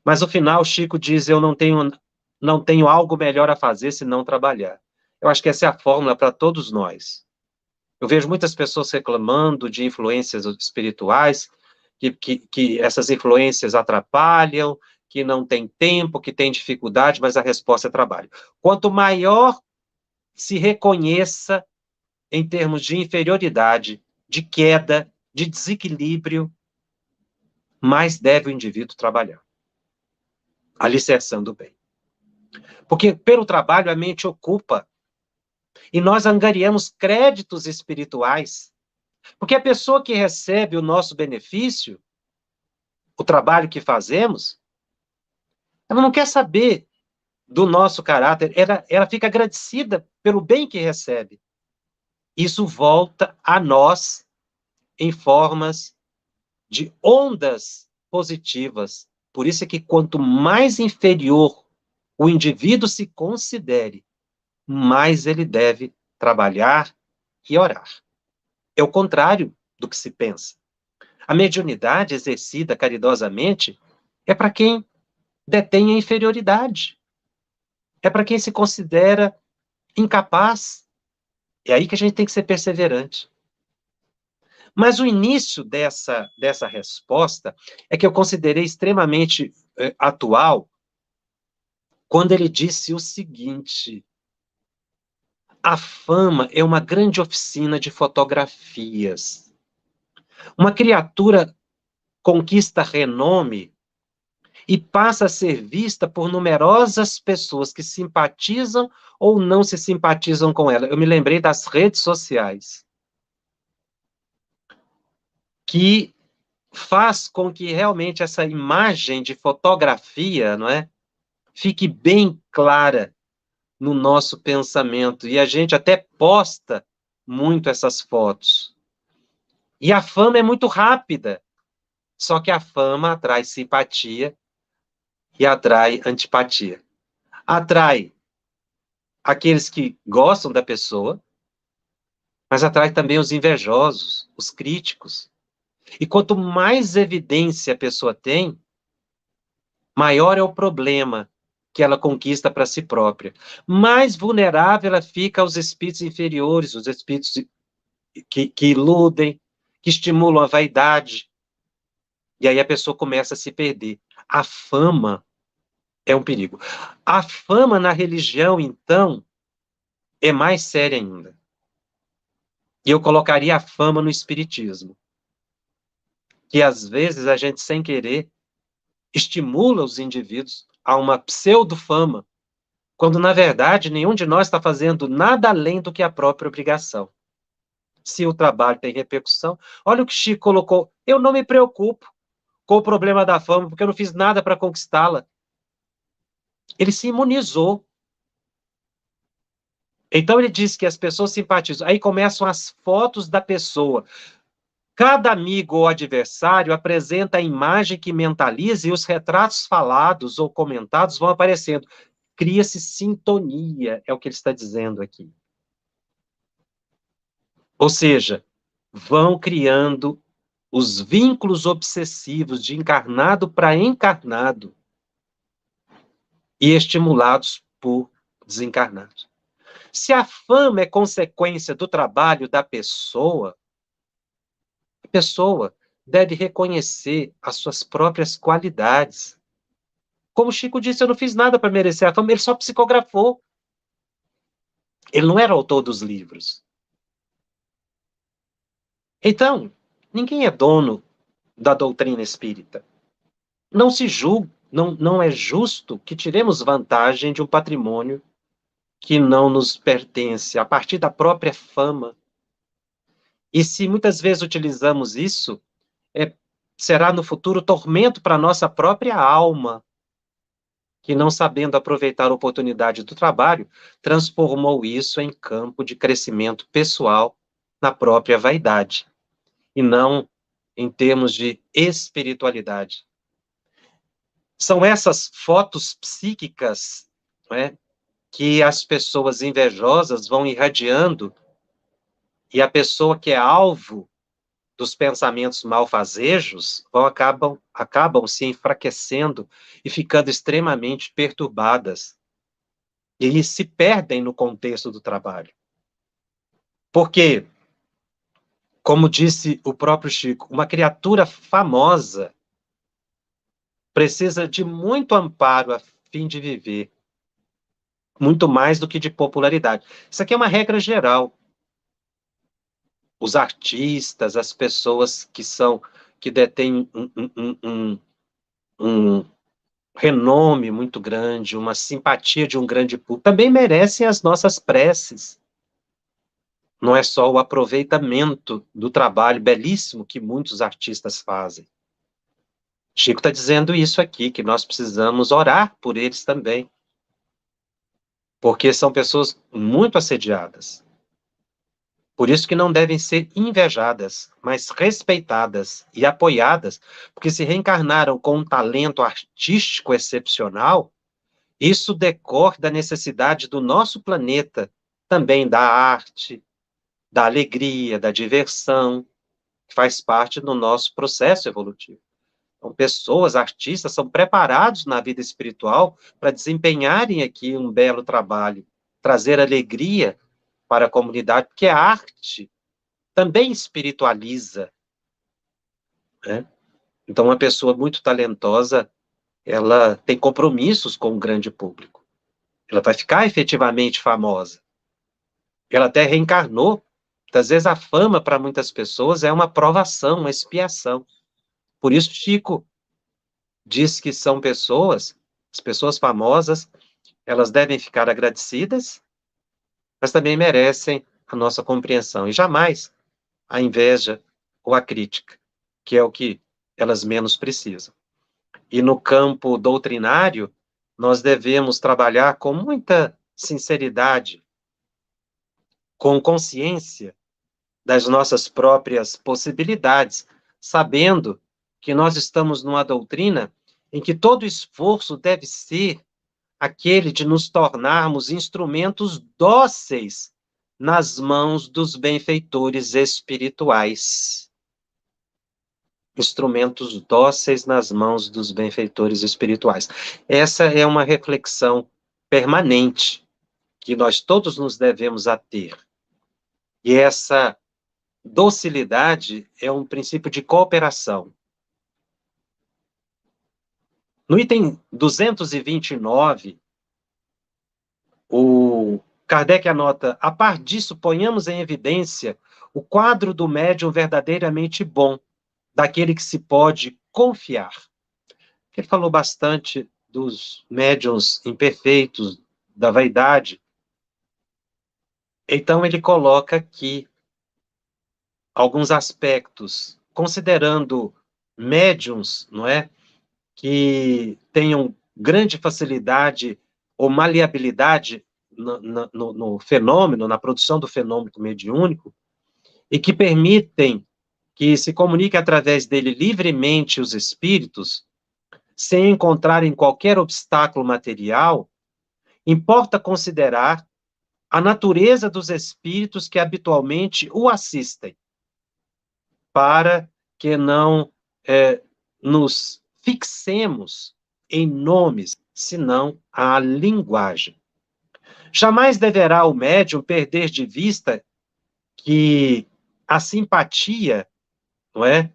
Mas no final, Chico diz: eu não tenho algo melhor a fazer senão trabalhar. Eu acho que essa é a fórmula para todos nós. Eu vejo muitas pessoas reclamando de influências espirituais, que essas influências atrapalham, que não tem tempo, que tem dificuldade, mas a resposta é trabalho. Quanto maior se reconheça em termos de inferioridade, de queda, de desequilíbrio, mais deve o indivíduo trabalhar, alicerçando o bem. Porque pelo trabalho a mente ocupa, e nós angariamos créditos espirituais, porque a pessoa que recebe o nosso benefício, o trabalho que fazemos, ela não quer saber do nosso caráter, ela fica agradecida pelo bem que recebe. Isso volta a nós em formas de ondas positivas. Por isso é que quanto mais inferior o indivíduo se considere, mais ele deve trabalhar e orar. É o contrário do que se pensa. A mediunidade exercida caridosamente é para quem detém a inferioridade. É para quem se considera incapaz. É aí que a gente tem que ser perseverante. Mas o início dessa resposta é que eu considerei extremamente atual, quando ele disse o seguinte: a fama é uma grande oficina de fotografias. Uma criatura conquista renome e passa a ser vista por numerosas pessoas que simpatizam ou não se simpatizam com ela. Eu me lembrei das redes sociais, que faz com que realmente essa imagem de fotografia, não é, fique bem clara no nosso pensamento, e a gente até posta muito essas fotos. E a fama é muito rápida, só que a fama atrai simpatia e atrai antipatia. Atrai aqueles que gostam da pessoa, mas atrai também os invejosos, os críticos. E quanto mais evidência a pessoa tem, maior é o problema que ela conquista para si própria. Mais vulnerável ela fica aos espíritos inferiores, os espíritos que iludem, que estimulam a vaidade. E aí a pessoa começa a se perder. A fama é um perigo. A fama na religião, então, é mais séria ainda. E eu colocaria a fama no espiritismo, que às vezes a gente, sem querer, estimula os indivíduos a uma pseudo-fama, quando, na verdade, nenhum de nós está fazendo nada além do que a própria obrigação. Se o trabalho tem repercussão, olha o que Chico colocou: eu não me preocupo com o problema da fama, porque eu não fiz nada para conquistá-la. Ele se imunizou. Então ele diz que as pessoas simpatizam. Aí começam as fotos da pessoa. Cada amigo ou adversário apresenta a imagem que mentaliza e os retratos falados ou comentados vão aparecendo. Cria-se sintonia, é o que ele está dizendo aqui. Ou seja, vão criando os vínculos obsessivos de encarnado para encarnado e estimulados por desencarnados. Se a fama é consequência do trabalho da pessoa, a pessoa deve reconhecer as suas próprias qualidades. Como o Chico disse, eu não fiz nada para merecer a fama, ele só psicografou. Ele não era autor dos livros. Então, ninguém é dono da doutrina espírita. Não se julga, não é justo que tiremos vantagem de um patrimônio que não nos pertence, a partir da própria fama. E se muitas vezes utilizamos isso, será no futuro tormento para a nossa própria alma, que, não sabendo aproveitar a oportunidade do trabalho, transformou isso em campo de crescimento pessoal na própria vaidade, e não em termos de espiritualidade. São essas fotos psíquicas, não é, que as pessoas invejosas vão irradiando, e a pessoa que é alvo dos pensamentos malfazejos acabam se enfraquecendo e ficando extremamente perturbadas. E se perdem no contexto do trabalho. Porque, como disse o próprio Chico, uma criatura famosa precisa de muito amparo a fim de viver, muito mais do que de popularidade. Isso aqui é uma regra geral. Os artistas, as pessoas que detêm um renome muito grande, uma simpatia de um grande público, também merecem as nossas preces. Não é só o aproveitamento do trabalho belíssimo que muitos artistas fazem. Chico está dizendo isso aqui, que nós precisamos orar por eles também, porque são pessoas muito assediadas. Por isso que não devem ser invejadas, mas respeitadas e apoiadas, porque se reencarnaram com um talento artístico excepcional, Isso decorre da necessidade do nosso planeta, também da arte, da alegria, da diversão, que faz parte do nosso processo evolutivo. Então, pessoas, artistas, são preparados na vida espiritual para desempenharem aqui um belo trabalho, trazer alegria para a comunidade, porque a arte também espiritualiza, né? Então, uma pessoa muito talentosa, ela tem compromissos com o grande público. Ela vai ficar efetivamente famosa. Ela até reencarnou. Às vezes a fama para muitas pessoas é uma provação, uma expiação. Por isso Chico diz que são pessoas, as pessoas famosas, elas devem ficar agradecidas, mas também merecem a nossa compreensão e jamais a inveja ou a crítica, que é o que elas menos precisam. E no campo doutrinário, nós devemos trabalhar com muita sinceridade, com consciência das nossas próprias possibilidades, sabendo que nós estamos numa doutrina em que todo esforço deve ser aquele de nos tornarmos instrumentos dóceis nas mãos dos benfeitores espirituais. Instrumentos dóceis nas mãos dos benfeitores espirituais. Essa é uma reflexão permanente que nós todos nos devemos a ter. E essa docilidade é um princípio de cooperação. No item 229, o Kardec anota: a par disso, ponhamos em evidência o quadro do médium verdadeiramente bom, daquele que se pode confiar. Ele falou bastante dos médiuns imperfeitos, da vaidade. Então, ele coloca aqui alguns aspectos, considerando médiuns, não é, que tenham grande facilidade ou maleabilidade no fenômeno, na produção do fenômeno mediúnico, e que permitem que se comunique através dele livremente os espíritos, sem encontrarem qualquer obstáculo material, importa considerar a natureza dos espíritos que habitualmente o assistem, para que não nos fixemos em nomes, senão a linguagem. Jamais deverá o médium perder de vista que a simpatia, não é,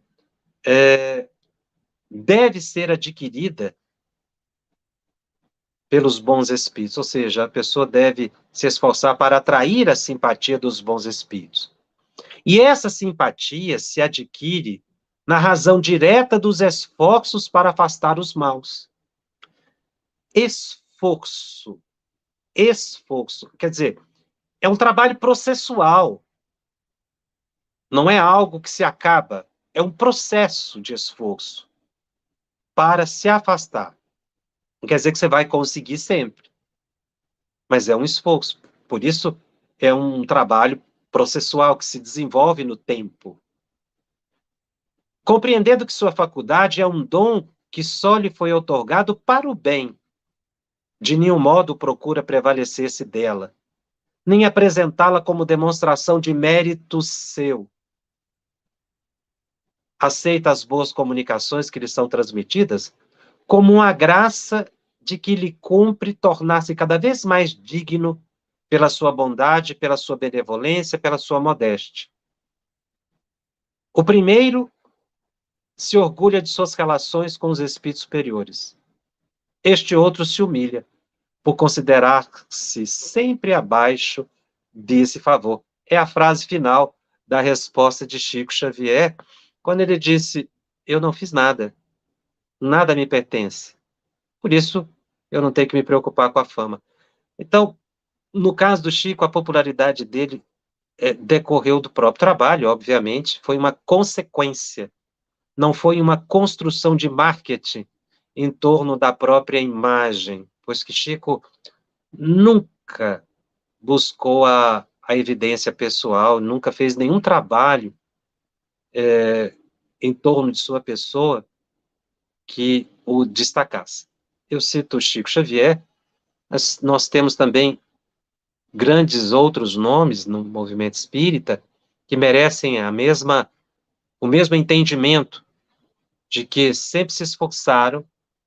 deve ser adquirida pelos bons espíritos, ou seja, a pessoa deve se esforçar para atrair a simpatia dos bons espíritos. E essa simpatia se adquire na razão direta dos esforços para afastar os maus. Esforço. Esforço. Quer dizer, é um trabalho processual. Não é algo que se acaba. É um processo de esforço para se afastar. Não quer dizer que você vai conseguir sempre, mas é um esforço. Por isso, é um trabalho processual que se desenvolve no tempo. Compreendendo que sua faculdade é um dom que só lhe foi otorgado para o bem, de nenhum modo procura prevalecer-se dela, nem apresentá-la como demonstração de mérito seu. Aceita as boas comunicações que lhe são transmitidas como uma graça de que lhe cumpre tornar-se cada vez mais digno pela sua bondade, pela sua benevolência, pela sua modéstia. O primeiro se orgulha de suas relações com os espíritos superiores. Este outro se humilha por considerar-se sempre abaixo desse favor. É a frase final da resposta de Chico Xavier, quando ele disse: eu não fiz nada, nada me pertence. Por isso, eu não tenho que me preocupar com a fama. Então, no caso do Chico, a popularidade dele decorreu do próprio trabalho, obviamente, foi uma consequência, não foi uma construção de marketing em torno da própria imagem, pois que Chico nunca buscou a evidência pessoal, nunca fez nenhum trabalho em torno de sua pessoa que o destacasse. Eu cito o Chico Xavier Mas nós temos também grandes outros nomes no movimento espírita que merecem o mesmo entendimento de que sempre se esforçaram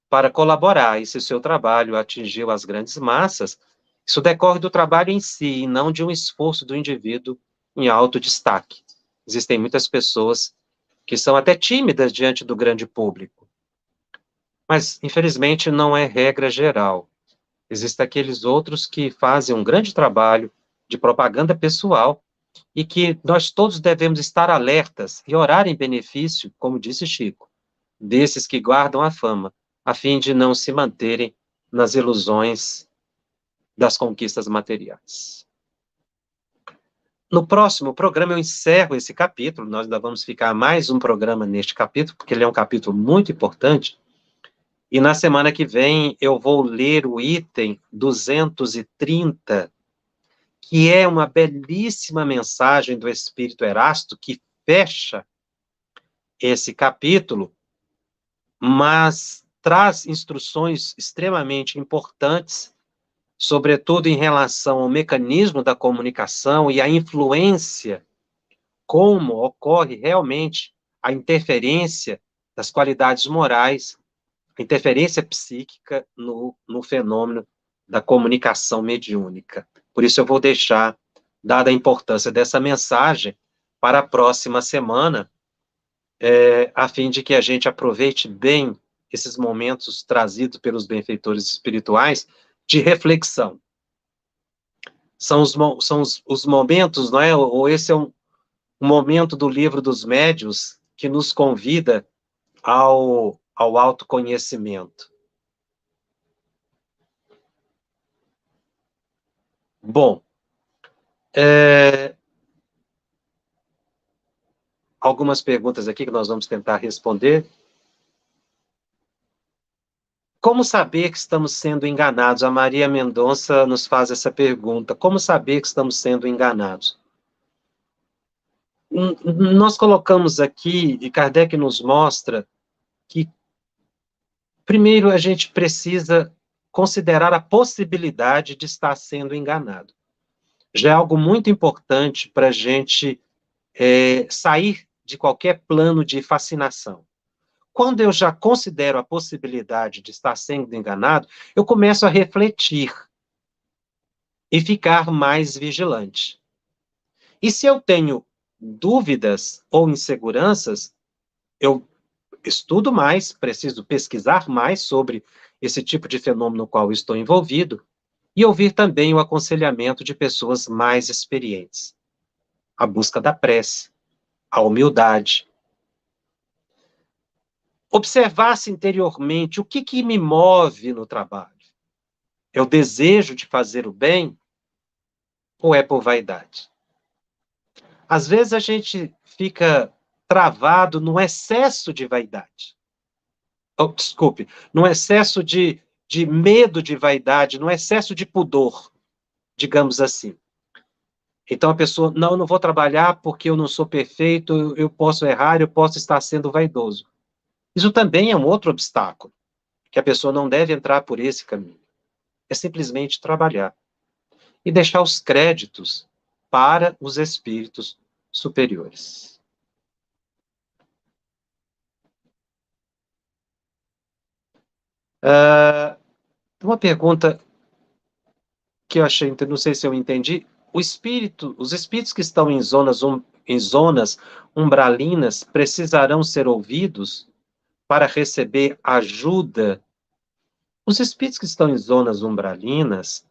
para colaborar, e se o seu trabalho atingiu as grandes massas, isso decorre do trabalho em si, e não de um esforço do indivíduo em alto destaque. Existem muitas pessoas que são até tímidas diante do grande público, mas, infelizmente, não é regra geral. Existem aqueles outros que fazem um grande trabalho de propaganda pessoal e que nós todos devemos estar alertas e orar em benefício, como disse Chico, desses que guardam a fama, a fim de não se manterem nas ilusões das conquistas materiais. No próximo programa eu encerro esse capítulo, nós ainda vamos ficar mais um programa neste capítulo, porque ele é um capítulo muito importante, e na semana que vem eu vou ler o item 230, que é uma belíssima mensagem do Espírito Erasto, que fecha esse capítulo, mas traz instruções extremamente importantes, sobretudo em relação ao mecanismo da comunicação e a influência, como ocorre realmente a interferência das qualidades morais, a interferência psíquica no fenômeno da comunicação mediúnica. Por isso eu vou deixar, dada a importância dessa mensagem, para a próxima semana, a fim de que a gente aproveite bem esses momentos trazidos pelos benfeitores espirituais de reflexão. São os momentos, não é? Ou esse é um momento do livro dos médiuns que nos convida ao autoconhecimento. Bom, algumas perguntas aqui que nós vamos tentar responder. Como saber que estamos sendo enganados? A Maria Mendonça nos faz essa pergunta. Como saber que estamos sendo enganados? Nós colocamos aqui, e Kardec nos mostra, que primeiro a gente precisa considerar a possibilidade de estar sendo enganado. Já é algo muito importante para a gente sair de qualquer plano de fascinação. Quando eu já considero a possibilidade de estar sendo enganado, eu começo a refletir e ficar mais vigilante. E se eu tenho dúvidas ou inseguranças, eu estudo mais, preciso pesquisar mais sobre esse tipo de fenômeno no qual estou envolvido e ouvir também o aconselhamento de pessoas mais experientes. A busca da prece, a humildade. Observar-se interiormente o que me move no trabalho. É o desejo de fazer o bem ou é por vaidade? Às vezes a gente fica travado no excesso de vaidade. Desculpe, no excesso de medo de vaidade, no excesso de pudor, digamos assim. Então a pessoa, não vou trabalhar porque eu não sou perfeito, eu posso errar, eu posso estar sendo vaidoso. Isso também é um outro obstáculo, que a pessoa não deve entrar por esse caminho. É simplesmente trabalhar e deixar os créditos para os espíritos superiores. Uma pergunta que eu achei, não sei se eu entendi, os espíritos que estão em zonas umbralinas precisarão ser ouvidos para receber ajuda. Os espíritos que estão em zonas umbralinas,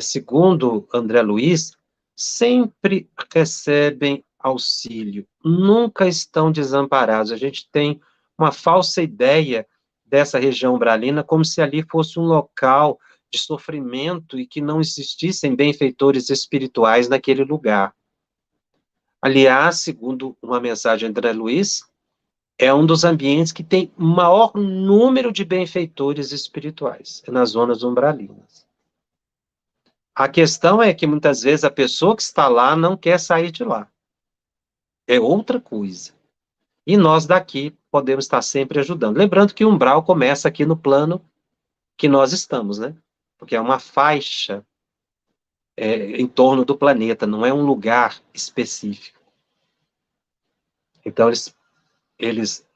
segundo André Luiz, sempre recebem auxílio, nunca estão desamparados. A gente tem uma falsa ideia dessa região umbralina como se ali fosse um local de sofrimento e que não existissem benfeitores espirituais naquele lugar. Aliás, segundo uma mensagem de André Luiz, é um dos ambientes que tem maior número de benfeitores espirituais, nas zonas umbralinas. A questão é que muitas vezes a pessoa que está lá não quer sair de lá. É outra coisa. E nós daqui podemos estar sempre ajudando. Lembrando que o umbral começa aqui no plano que nós estamos, né? porque é uma faixa em torno do planeta, não é um lugar específico. Então, eles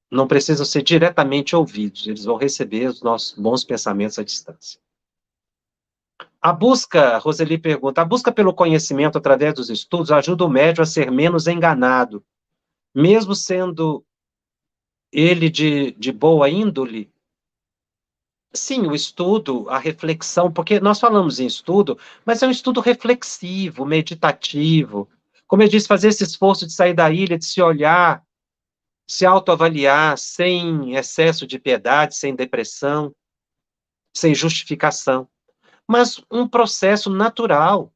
não precisam ser diretamente ouvidos, eles vão receber os nossos bons pensamentos à distância. A busca, Roseli pergunta, a busca pelo conhecimento através dos estudos ajuda o médium a ser menos enganado, mesmo sendo ele de boa índole? Sim, o estudo, a reflexão, porque nós falamos em estudo, mas é um estudo reflexivo, meditativo. Como eu disse, fazer esse esforço de sair da ilha, de se olhar, se autoavaliar, sem excesso de piedade, sem depressão, sem justificação. Mas um processo natural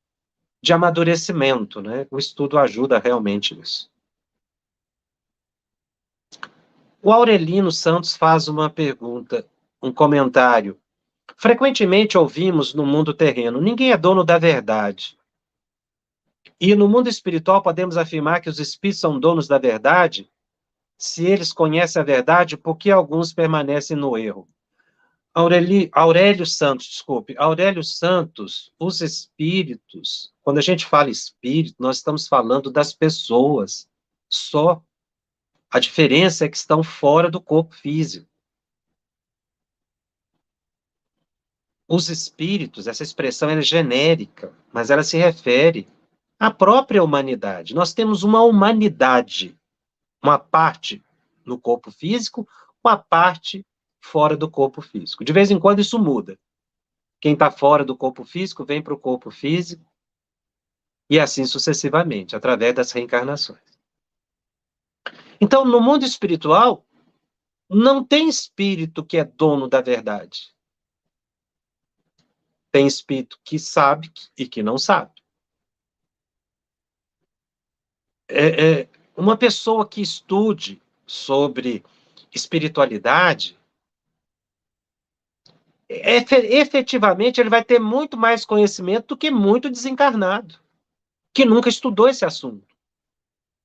de amadurecimento, né? O estudo ajuda realmente nisso. O Aurelino Santos faz uma pergunta, um comentário. Frequentemente ouvimos no mundo terreno, ninguém é dono da verdade. E no mundo espiritual podemos afirmar que os espíritos são donos da verdade? Se eles conhecem a verdade, por que alguns permanecem no erro? Aurélio Santos, desculpe. Aurélio Santos, os espíritos, quando a gente fala espírito, nós estamos falando das pessoas. Só. A diferença é que estão fora do corpo físico. Os espíritos, essa expressão é genérica, mas ela se refere à própria humanidade. Nós temos uma humanidade, uma parte no corpo físico, uma parte fora do corpo físico. De vez em quando isso muda. Quem está fora do corpo físico vem para o corpo físico, e assim sucessivamente, através das reencarnações. Então, no mundo espiritual, não tem espírito que é dono da verdade. Tem espírito que sabe e que não sabe. Uma pessoa que estude sobre espiritualidade, efetivamente ele vai ter muito mais conhecimento do que muito desencarnado, que nunca estudou esse assunto.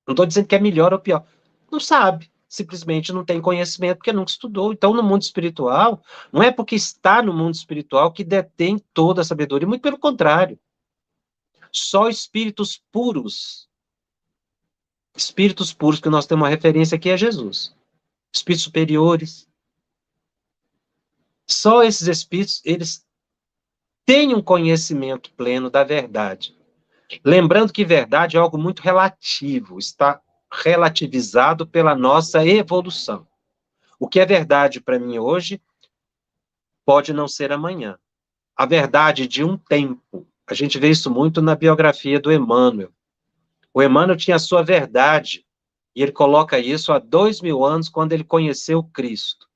Não estou dizendo que é melhor ou pior. Não sabe, simplesmente não tem conhecimento porque nunca estudou. Então, no mundo espiritual, não é porque está no mundo espiritual que detém toda a sabedoria, muito pelo contrário. Só espíritos puros, que nós temos uma referência aqui é Jesus. Espíritos superiores. Só esses espíritos, eles têm um conhecimento pleno da verdade. Lembrando que verdade é algo muito relativo, está relativizado pela nossa evolução. O que é verdade para mim hoje pode não ser amanhã. A verdade de um tempo. A gente vê isso muito na biografia do Emmanuel. O Emmanuel tinha a sua verdade, e ele coloca isso há 2000 anos, quando ele conheceu Cristo.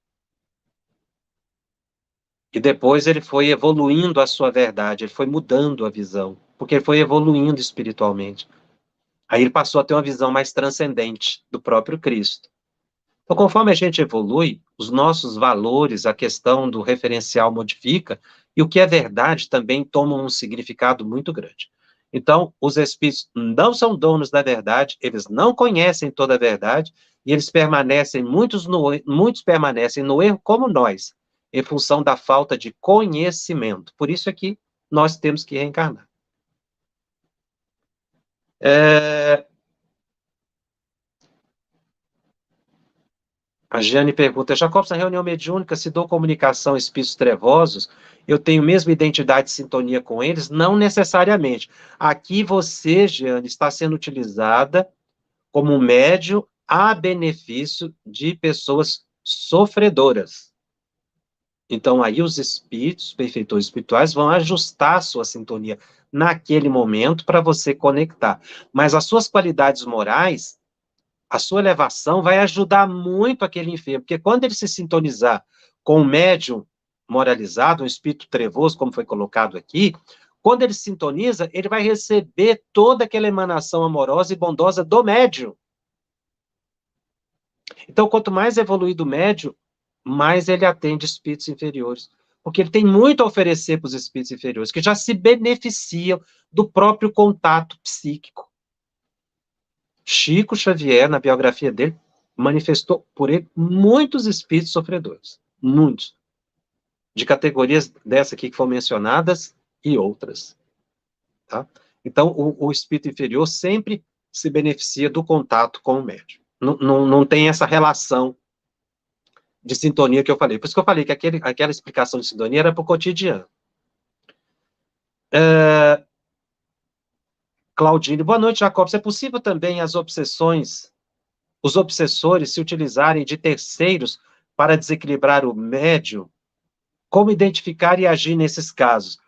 E depois ele foi evoluindo a sua verdade, ele foi mudando a visão, porque ele foi evoluindo espiritualmente. Aí ele passou a ter uma visão mais transcendente do próprio Cristo. Então, conforme a gente evolui, os nossos valores, a questão do referencial modifica, e o que é verdade também toma um significado muito grande. Então, os espíritos não são donos da verdade, eles não conhecem toda a verdade, e eles permanecem, muitos permanecem no erro como nós, em função da falta de conhecimento. Por isso é que nós temos que reencarnar. A Jane pergunta, Jacobson, na reunião mediúnica, se dou comunicação a espíritos trevosos, eu tenho mesmo identidade e sintonia com eles? Não necessariamente. Aqui você, Jane, está sendo utilizada como um médium a benefício de pessoas sofredoras. Então, aí os espíritos, benfeitores espirituais, vão ajustar a sua sintonia naquele momento para você conectar. Mas as suas qualidades morais, a sua elevação vai ajudar muito aquele enfermo, porque quando ele se sintonizar com um médium moralizado, um espírito trevoso, como foi colocado aqui, quando ele se sintoniza, ele vai receber toda aquela emanação amorosa e bondosa do médium. Então, quanto mais evoluído o médium, mais ele atende espíritos inferiores, porque ele tem muito a oferecer para os espíritos inferiores, que já se beneficiam do próprio contato psíquico. Chico Xavier, na biografia dele, manifestou por ele muitos espíritos sofredores. Muitos. de categorias dessa aqui que foram mencionadas e outras. Tá? Então, o espírito inferior sempre se beneficia do contato com o médium. Não tem essa relação de sintonia que eu falei. Por isso que eu falei que aquela explicação de sintonia era para o cotidiano. Claudine, boa noite, Jacobs. É possível também os obsessores se utilizarem de terceiros para desequilibrar o médium? Como identificar e agir nesses casos?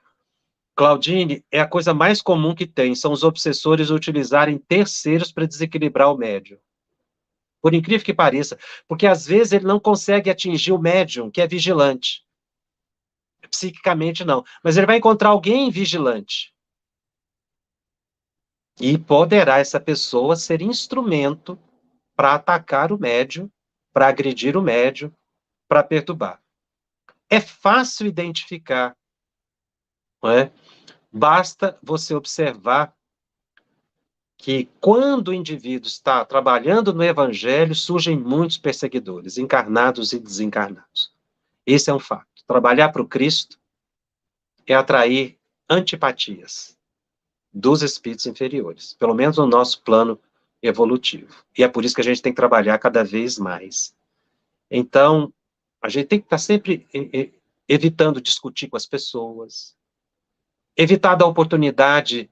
Claudine, é a coisa mais comum que tem, são os obsessores utilizarem terceiros para desequilibrar o médium. Por incrível que pareça, porque às vezes ele não consegue atingir o médium, que é vigilante. Psiquicamente não, mas ele vai encontrar alguém vigilante. E poderá essa pessoa ser instrumento para atacar o médium, para agredir o médium, para perturbar. É fácil identificar, não é? Basta você observar que quando o indivíduo está trabalhando no evangelho, surgem muitos perseguidores, encarnados e desencarnados. Esse é um fato. Trabalhar para o Cristo é atrair antipatias dos espíritos inferiores, pelo menos no nosso plano evolutivo. E é por isso que a gente tem que trabalhar cada vez mais. Então, a gente tem que estar sempre evitando discutir com as pessoas, evitar dar oportunidade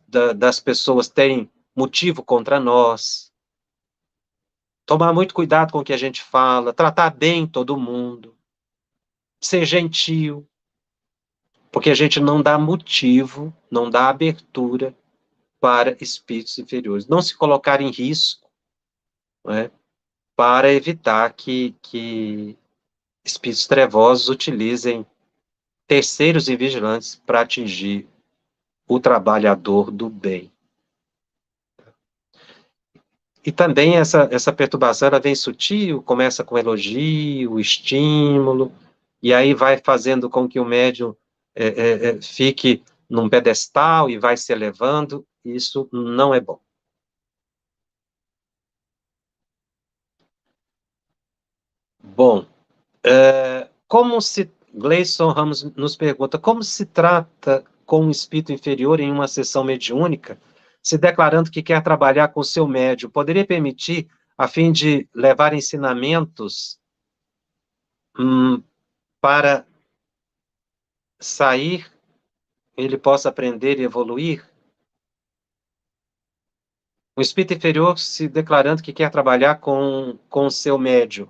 das pessoas terem motivo contra nós, tomar muito cuidado com o que a gente fala, tratar bem todo mundo, ser gentil, porque a gente não dá motivo, não dá abertura para espíritos inferiores. Não se colocar em risco, não é? Para evitar que espíritos trevosos utilizem terceiros e vigilantes para atingir o trabalhador do bem. E também essa perturbação, ela vem sutil, começa com elogio, estímulo, e aí vai fazendo com que o médium fique num pedestal e vai se elevando. Isso não é bom. Bom, Gleison Ramos nos pergunta, como se trata com um espírito inferior em uma sessão mediúnica, se declarando que quer trabalhar com o seu médium, poderia permitir, a fim de levar ensinamentos para sair, ele possa aprender e evoluir? Um espírito inferior se declarando que quer trabalhar com o seu médium.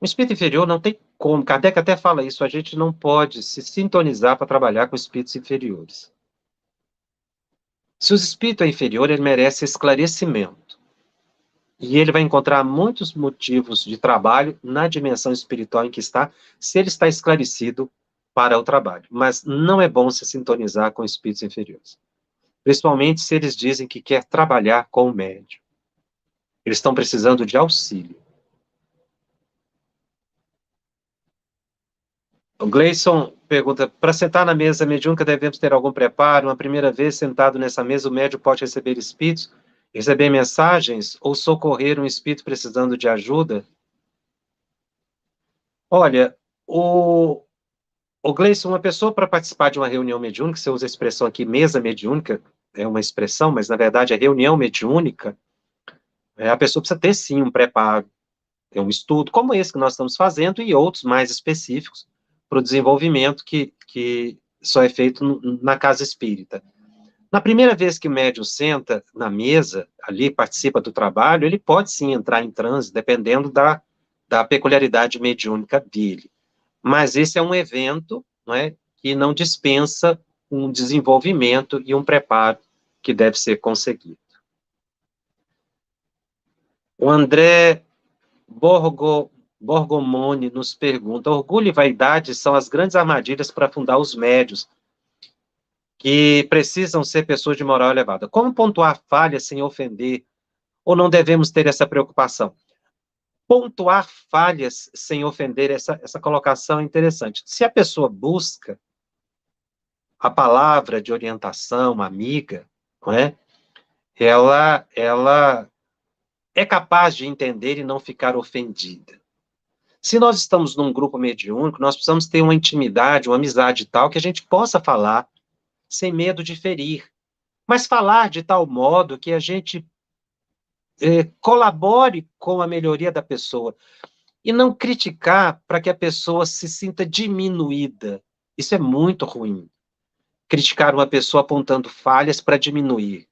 O espírito inferior não tem como, Kardec até fala isso, a gente não pode se sintonizar para trabalhar com espíritos inferiores. Se o espírito é inferior, ele merece esclarecimento. E ele vai encontrar muitos motivos de trabalho na dimensão espiritual em que está, se ele está esclarecido para o trabalho. Mas não é bom se sintonizar com espíritos inferiores. Principalmente se eles dizem que quer trabalhar com o médium. Eles estão precisando de auxílio. O Gleison pergunta, para sentar na mesa mediúnica devemos ter algum preparo? Uma primeira vez sentado nessa mesa, o médium pode receber espíritos, receber mensagens ou socorrer um espírito precisando de ajuda? Olha, o Gleison, uma pessoa para participar de uma reunião mediúnica, você usa a expressão aqui, mesa mediúnica, é uma expressão, mas na verdade é reunião mediúnica, a pessoa precisa ter sim um preparo, ter um estudo, como esse que nós estamos fazendo, e outros mais específicos para o desenvolvimento que só é feito na casa espírita. Na primeira vez que o médium senta na mesa, ali, participa do trabalho, ele pode sim entrar em transe, dependendo da peculiaridade mediúnica dele. Mas esse é um evento, não é, que não dispensa um desenvolvimento e um preparo que deve ser conseguido. O André Borgomoni nos pergunta, orgulho e vaidade são as grandes armadilhas para afundar os médios, que precisam ser pessoas de moral elevada. Como pontuar falhas sem ofender? Ou não devemos ter essa preocupação? Pontuar falhas sem ofender, essa colocação é interessante. Se a pessoa busca a palavra de orientação, amiga, não é? Ela é capaz de entender e não ficar ofendida. Se nós estamos num grupo mediúnico, nós precisamos ter uma intimidade, uma amizade tal, que a gente possa falar sem medo de ferir, mas falar de tal modo que a gente colabore com a melhoria da pessoa e não criticar para que a pessoa se sinta diminuída. Isso é muito ruim. Criticar uma pessoa apontando falhas para diminuir.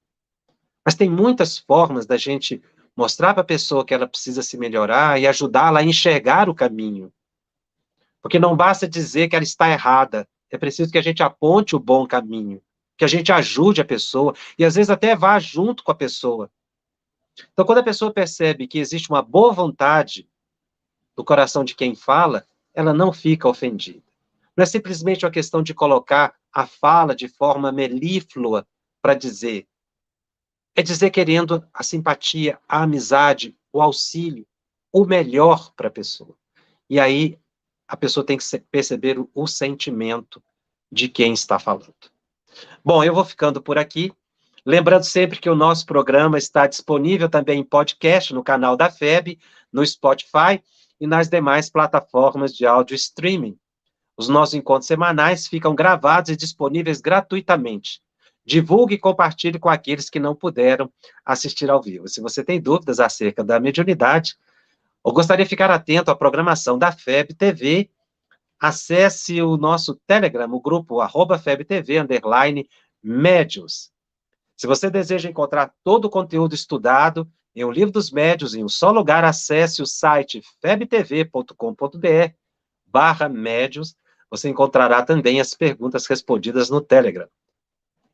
Mas tem muitas formas da gente mostrar para a pessoa que ela precisa se melhorar e ajudá-la a enxergar o caminho. Porque não basta dizer que ela está errada, é preciso que a gente aponte o bom caminho, que a gente ajude a pessoa e às vezes até vá junto com a pessoa. Então, quando a pessoa percebe que existe uma boa vontade no coração de quem fala, ela não fica ofendida. Não é simplesmente uma questão de colocar a fala de forma melíflua para dizer. É dizer querendo a simpatia, a amizade, o auxílio, o melhor para a pessoa. E aí a pessoa tem que perceber o sentimento de quem está falando. Bom, eu vou ficando por aqui. Lembrando sempre que o nosso programa está disponível também em podcast no canal da FEB, no Spotify e nas demais plataformas de áudio streaming. Os nossos encontros semanais ficam gravados e disponíveis gratuitamente. Divulgue e compartilhe com aqueles que não puderam assistir ao vivo. Se você tem dúvidas acerca da mediunidade, ou gostaria de ficar atento à programação da FEB TV, acesse o nosso Telegram, o grupo @FebTV_Médiuns. Se você deseja encontrar todo o conteúdo estudado em O Livro dos Médiuns em um só lugar, acesse o site febtv.com.br/médiuns. Você encontrará também as perguntas respondidas no Telegram.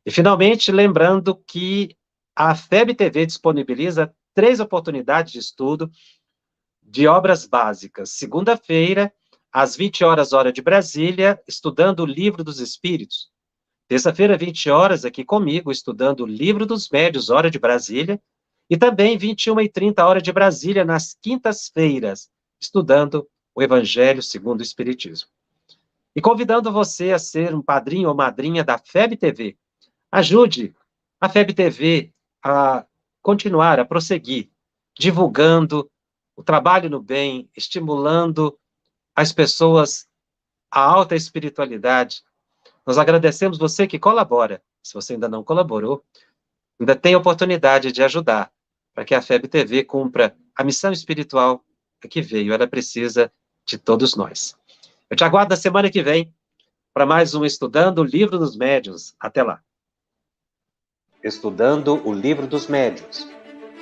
E, finalmente, lembrando que a FEB TV disponibiliza 3 oportunidades de estudo de obras básicas. Segunda-feira, às 20 horas, hora de Brasília, estudando o Livro dos Espíritos. Terça-feira, 20 horas, aqui comigo, estudando o Livro dos Médiuns, hora de Brasília. E também 21h30, hora de Brasília, nas quintas-feiras, estudando o Evangelho segundo o Espiritismo. E convidando você a ser um padrinho ou madrinha da FEB TV. Ajude a FEB TV a continuar, a prosseguir, divulgando o trabalho no bem, estimulando as pessoas à alta espiritualidade. Nós agradecemos você que colabora. Se você ainda não colaborou, ainda tem oportunidade de ajudar para que a FEB TV cumpra a missão espiritual que veio. Ela precisa de todos nós. Eu te aguardo na semana que vem para mais um Estudando o Livro dos Médiuns. Até lá. Estudando o Livro dos Médiuns.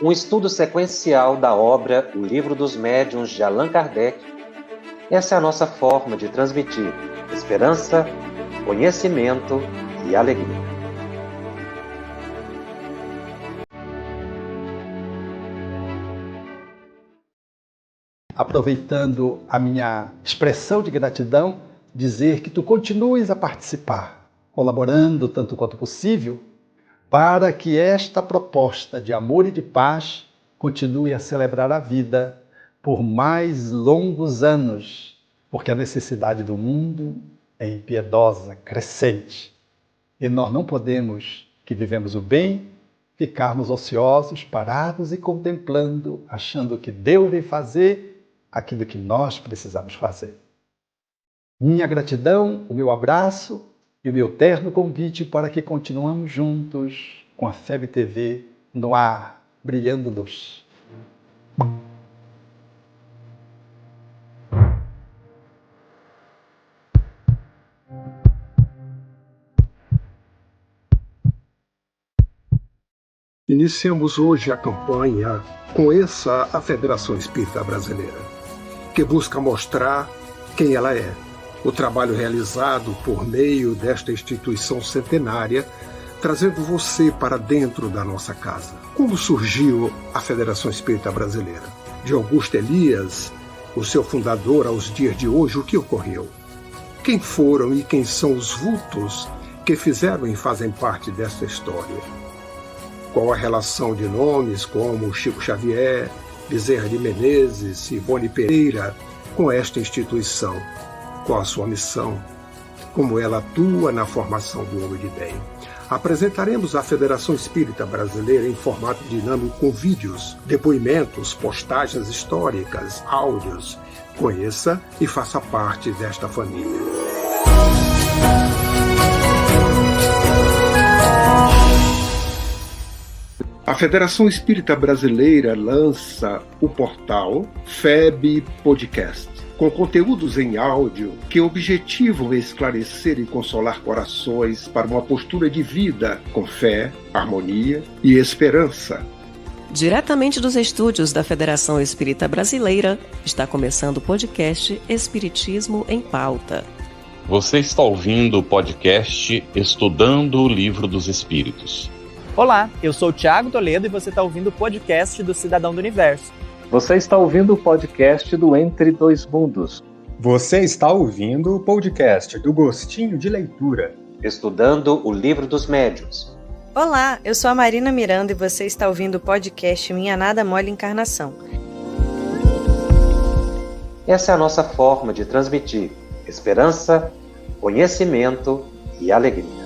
Um estudo sequencial da obra O Livro dos Médiuns de Allan Kardec. Essa é a nossa forma de transmitir esperança, conhecimento e alegria. Aproveitando a minha expressão de gratidão, dizer que tu continues a participar, colaborando tanto quanto possível, para que esta proposta de amor e de paz continue a celebrar a vida por mais longos anos, porque a necessidade do mundo é impiedosa, crescente. E nós não podemos, que vivemos o bem, ficarmos ociosos, parados e contemplando, achando que Deus vem fazer aquilo que nós precisamos fazer. Minha gratidão, o meu abraço e o meu terno convite para que continuemos juntos com a FEB TV no ar, brilhando luz. Iniciamos hoje a campanha Conheça a Federação Espírita Brasileira, que busca mostrar quem ela é. O trabalho realizado por meio desta instituição centenária, trazendo você para dentro da nossa casa. Como surgiu a Federação Espírita Brasileira? De Augusto Elias, o seu fundador, aos dias de hoje, o que ocorreu? Quem foram e quem são os vultos que fizeram e fazem parte desta história? Qual a relação de nomes como Chico Xavier, Bezerra de Menezes e Ivone Pereira com esta instituição? Qual a sua missão? Como ela atua na formação do homem de bem? apresentaremos a Federação Espírita Brasileira em formato dinâmico com vídeos, depoimentos, postagens históricas, áudios. Conheça e faça parte desta família. A Federação Espírita Brasileira lança o portal FEB Podcast, com conteúdos em áudio que objetivam esclarecer e consolar corações para uma postura de vida com fé, harmonia e esperança. Diretamente dos estúdios da Federação Espírita Brasileira, está começando o podcast Espiritismo em Pauta. Você está ouvindo o podcast Estudando o Livro dos Espíritos. Olá, eu sou o Thiago Toledo e você está ouvindo o podcast do Cidadão do Universo. Você está ouvindo o podcast do Entre Dois Mundos. Você está ouvindo o podcast do Gostinho de Leitura. Estudando o Livro dos Médiuns. Olá, eu sou a Marina Miranda e você está ouvindo o podcast Minha Nada Mole Encarnação. Essa é a nossa forma de transmitir esperança, conhecimento e alegria.